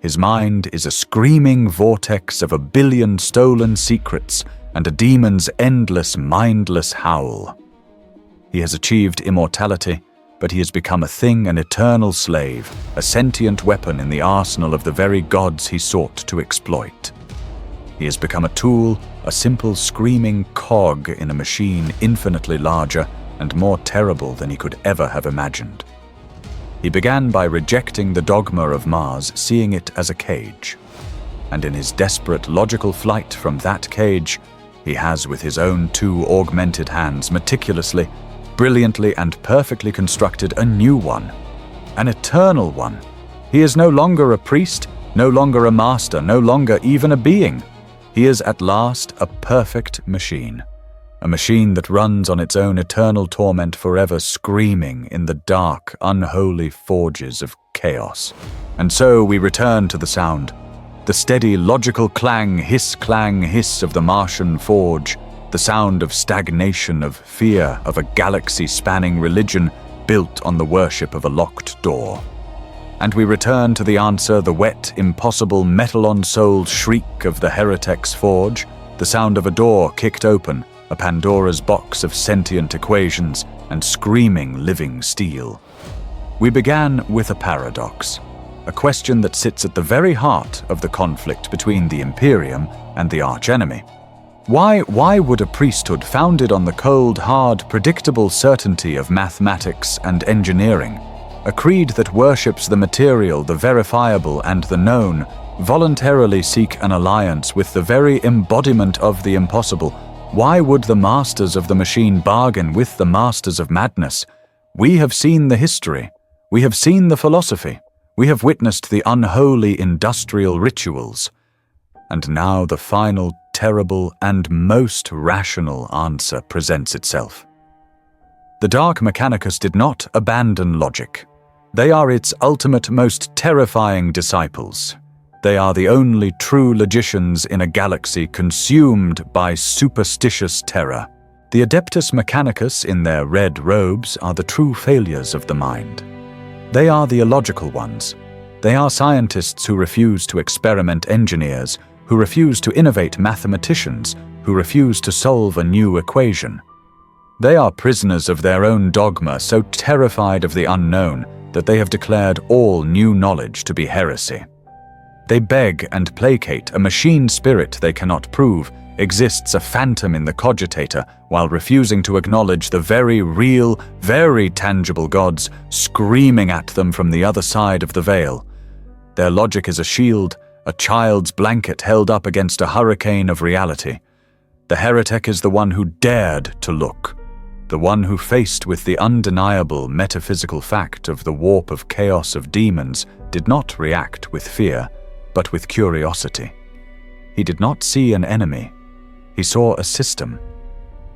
His mind is a screaming vortex of a billion stolen secrets and a demon's endless, mindless howl. He has achieved immortality, but he has become a thing, an eternal slave, a sentient weapon in the arsenal of the very gods he sought to exploit. He has become a tool, a simple screaming cog in a machine infinitely larger and more terrible than he could ever have imagined. He began by rejecting the dogma of Mars, seeing it as a cage. And in his desperate logical flight from that cage, he has with his own two augmented hands meticulously, brilliantly and perfectly constructed a new one, an eternal one. He is no longer a priest, no longer a master, no longer even a being. He is at last a perfect machine. A machine that runs on its own eternal torment, forever screaming in the dark, unholy forges of chaos. And so we return to the sound. The steady, logical clang, hiss of the Martian forge. The sound of stagnation, of fear, of a galaxy-spanning religion built on the worship of a locked door. And we return to the answer, the wet, impossible, metal-on-soul shriek of the heretic's forge. The sound of a door kicked open, a Pandora's box of sentient equations and screaming living steel. We began with a paradox, a question that sits at the very heart of the conflict between the Imperium and the archenemy. Why would a priesthood founded on the cold, hard, predictable certainty of mathematics and engineering, a creed that worships the material, the verifiable, and the known, voluntarily seek an alliance with the very embodiment of the impossible? Why would the masters of the machine bargain with the masters of madness? We have seen the history. We have seen the philosophy. We have witnessed the unholy industrial rituals. And now the final, terrible, and most rational answer presents itself. The Dark Mechanicus did not abandon logic. They are its ultimate, most terrifying disciples. They are the only true logicians in a galaxy consumed by superstitious terror. The Adeptus Mechanicus in their red robes are the true failures of the mind. They are the illogical ones. They are scientists who refuse to experiment engineers, who refuse to innovate mathematicians, who refuse to solve a new equation. They are prisoners of their own dogma, so terrified of the unknown that they have declared all new knowledge to be heresy. They beg and placate a machine spirit they cannot prove exists a phantom in the cogitator while refusing to acknowledge the very real, very tangible gods screaming at them from the other side of the veil. Their logic is a shield, a child's blanket held up against a hurricane of reality. The heretic is the one who dared to look, the one who, faced with the undeniable metaphysical fact of the warp of chaos of demons, did not react with fear, but with curiosity. He did not see an enemy. He saw a system,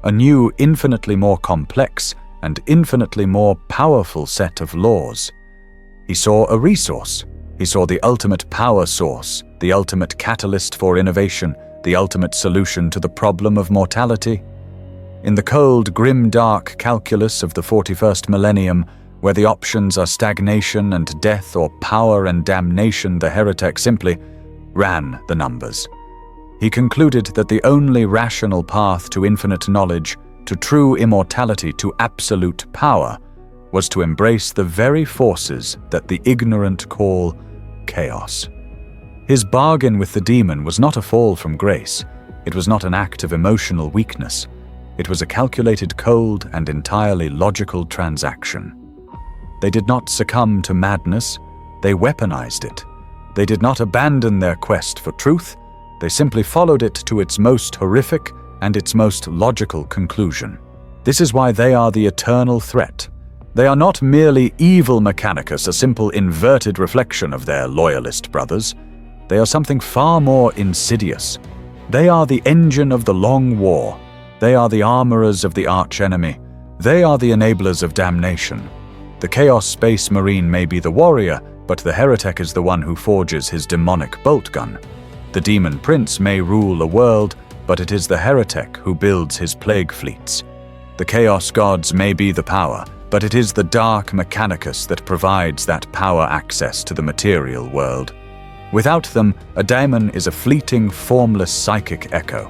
a new, infinitely more complex and infinitely more powerful set of laws. He saw a resource. He saw the ultimate power source, the ultimate catalyst for innovation, the ultimate solution to the problem of mortality. In the cold, grim-dark calculus of the 41st millennium, where the options are stagnation and death or power and damnation, the heretic simply ran the numbers. He concluded that the only rational path to infinite knowledge, to true immortality, to absolute power, was to embrace the very forces that the ignorant call chaos. His bargain with the demon was not a fall from grace. It was not an act of emotional weakness. It was a calculated, cold, and entirely logical transaction. They did not succumb to madness. They weaponized it. They did not abandon their quest for truth. They simply followed it to its most horrific and its most logical conclusion. This is why they are the eternal threat. They are not merely evil Mechanicus, a simple inverted reflection of their loyalist brothers. They are something far more insidious. They are the engine of the long war. They are the armorers of the archenemy. They are the enablers of damnation. The Chaos Space Marine may be the warrior, but the heretic is the one who forges his demonic bolt gun. The demon prince may rule a world, but it is the heretic who builds his plague fleets. The chaos gods may be the power, but it is the Dark Mechanicus that provides that power access to the material world. Without them, a daemon is a fleeting, formless psychic echo.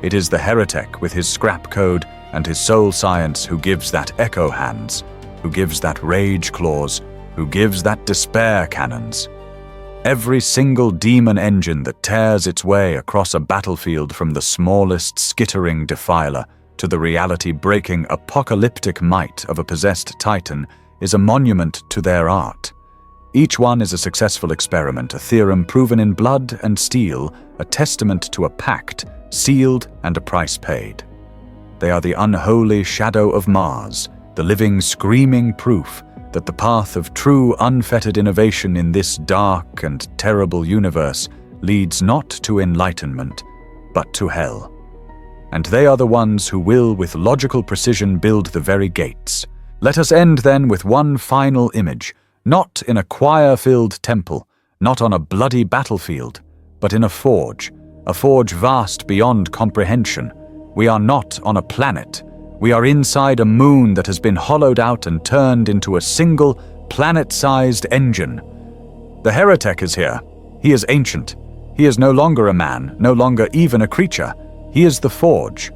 It is the heretic with his scrap code and his soul science who gives that echo hands, who gives that rage claws, who gives that despair cannons. Every single demon engine that tears its way across a battlefield from the smallest skittering defiler to the reality-breaking apocalyptic might of a possessed titan is a monument to their art. Each one is a successful experiment, a theorem proven in blood and steel, a testament to a pact, sealed and a price paid. They are the unholy shadow of Mars, the living, screaming proof that the path of true, unfettered innovation in this dark and terrible universe leads not to enlightenment, but to hell. And they are the ones who will, with logical precision, build the very gates. Let us end then with one final image, not in a choir-filled temple, not on a bloody battlefield, but in a forge vast beyond comprehension. We are not on a planet. We are inside a moon that has been hollowed out and turned into a single, planet-sized engine. The heretic is here. He is ancient. He is no longer a man, no longer even a creature. He is the forge.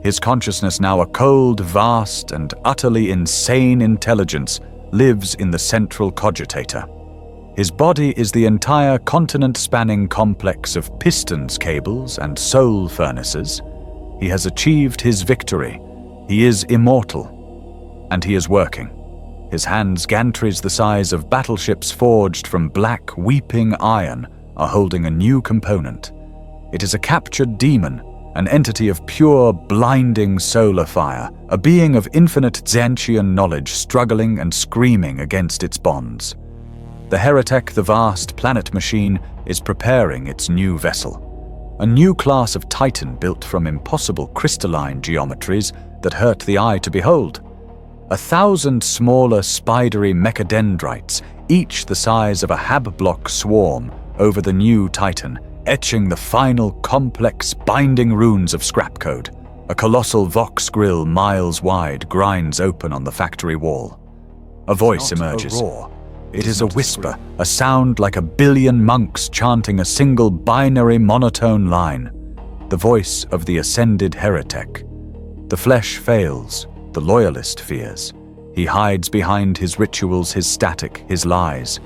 His consciousness, now a cold, vast, and utterly insane intelligence, lives in the central cogitator. His body is the entire continent-spanning complex of pistons cables and soul furnaces. He has achieved his victory. He is immortal, and he is working. His hands, gantries the size of battleships forged from black, weeping iron, are holding a new component. It is a captured demon, an entity of pure, blinding solar fire, a being of infinite Zantian knowledge struggling and screaming against its bonds. The heretic, the vast planet machine, is preparing its new vessel. A new class of titan built from impossible crystalline geometries that hurt the eye to behold. 1,000 smaller spidery mechadendrites, each the size of a hab-block swarm, over the new titan, etching the final complex binding runes of scrap code. A colossal vox grill miles wide grinds open on the factory wall. A voice emerges. It is a whisper, a sound like a billion monks chanting a single binary monotone line. The voice of the ascended heretic. The flesh fails, the loyalist fears. He hides behind his rituals, his static, his lies.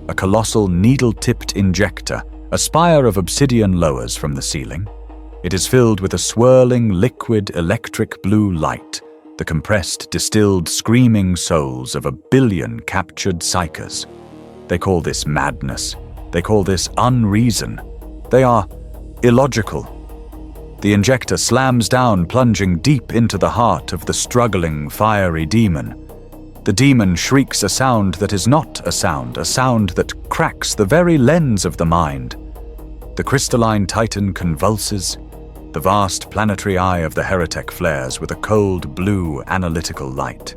A colossal needle-tipped injector, a spire of obsidian lowers from the ceiling. It is filled with a swirling, liquid, electric blue light, the compressed, distilled, screaming souls of 1 billion captured psychers. They call this madness. They call this unreason. They are illogical. The injector slams down, plunging deep into the heart of the struggling, fiery demon. The demon shrieks a sound that is not a sound that cracks the very lens of the mind. The crystalline titan convulses. The vast planetary eye of the heretic flares with a cold, blue, analytical light.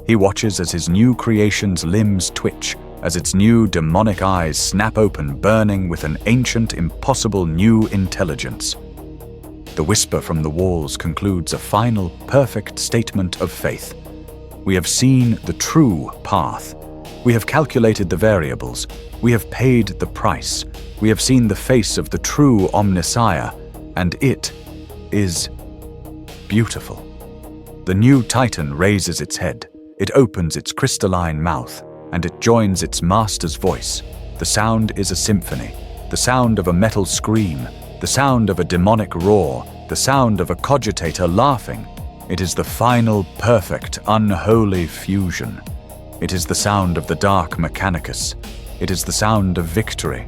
He watches as his new creation's limbs twitch, as its new demonic eyes snap open, burning with an ancient, impossible new intelligence. The whisper from the walls concludes a final, perfect statement of faith. We have seen the true path. We have calculated the variables. We have paid the price. We have seen the face of the true Omnissiah, and it is beautiful. The new titan raises its head. It opens its crystalline mouth, and it joins its master's voice. The sound is a symphony, the sound of a metal scream, the sound of a demonic roar, the sound of a cogitator laughing. It is the final, perfect, unholy fusion. It is the sound of the dark Mechanicus. It is the sound of victory.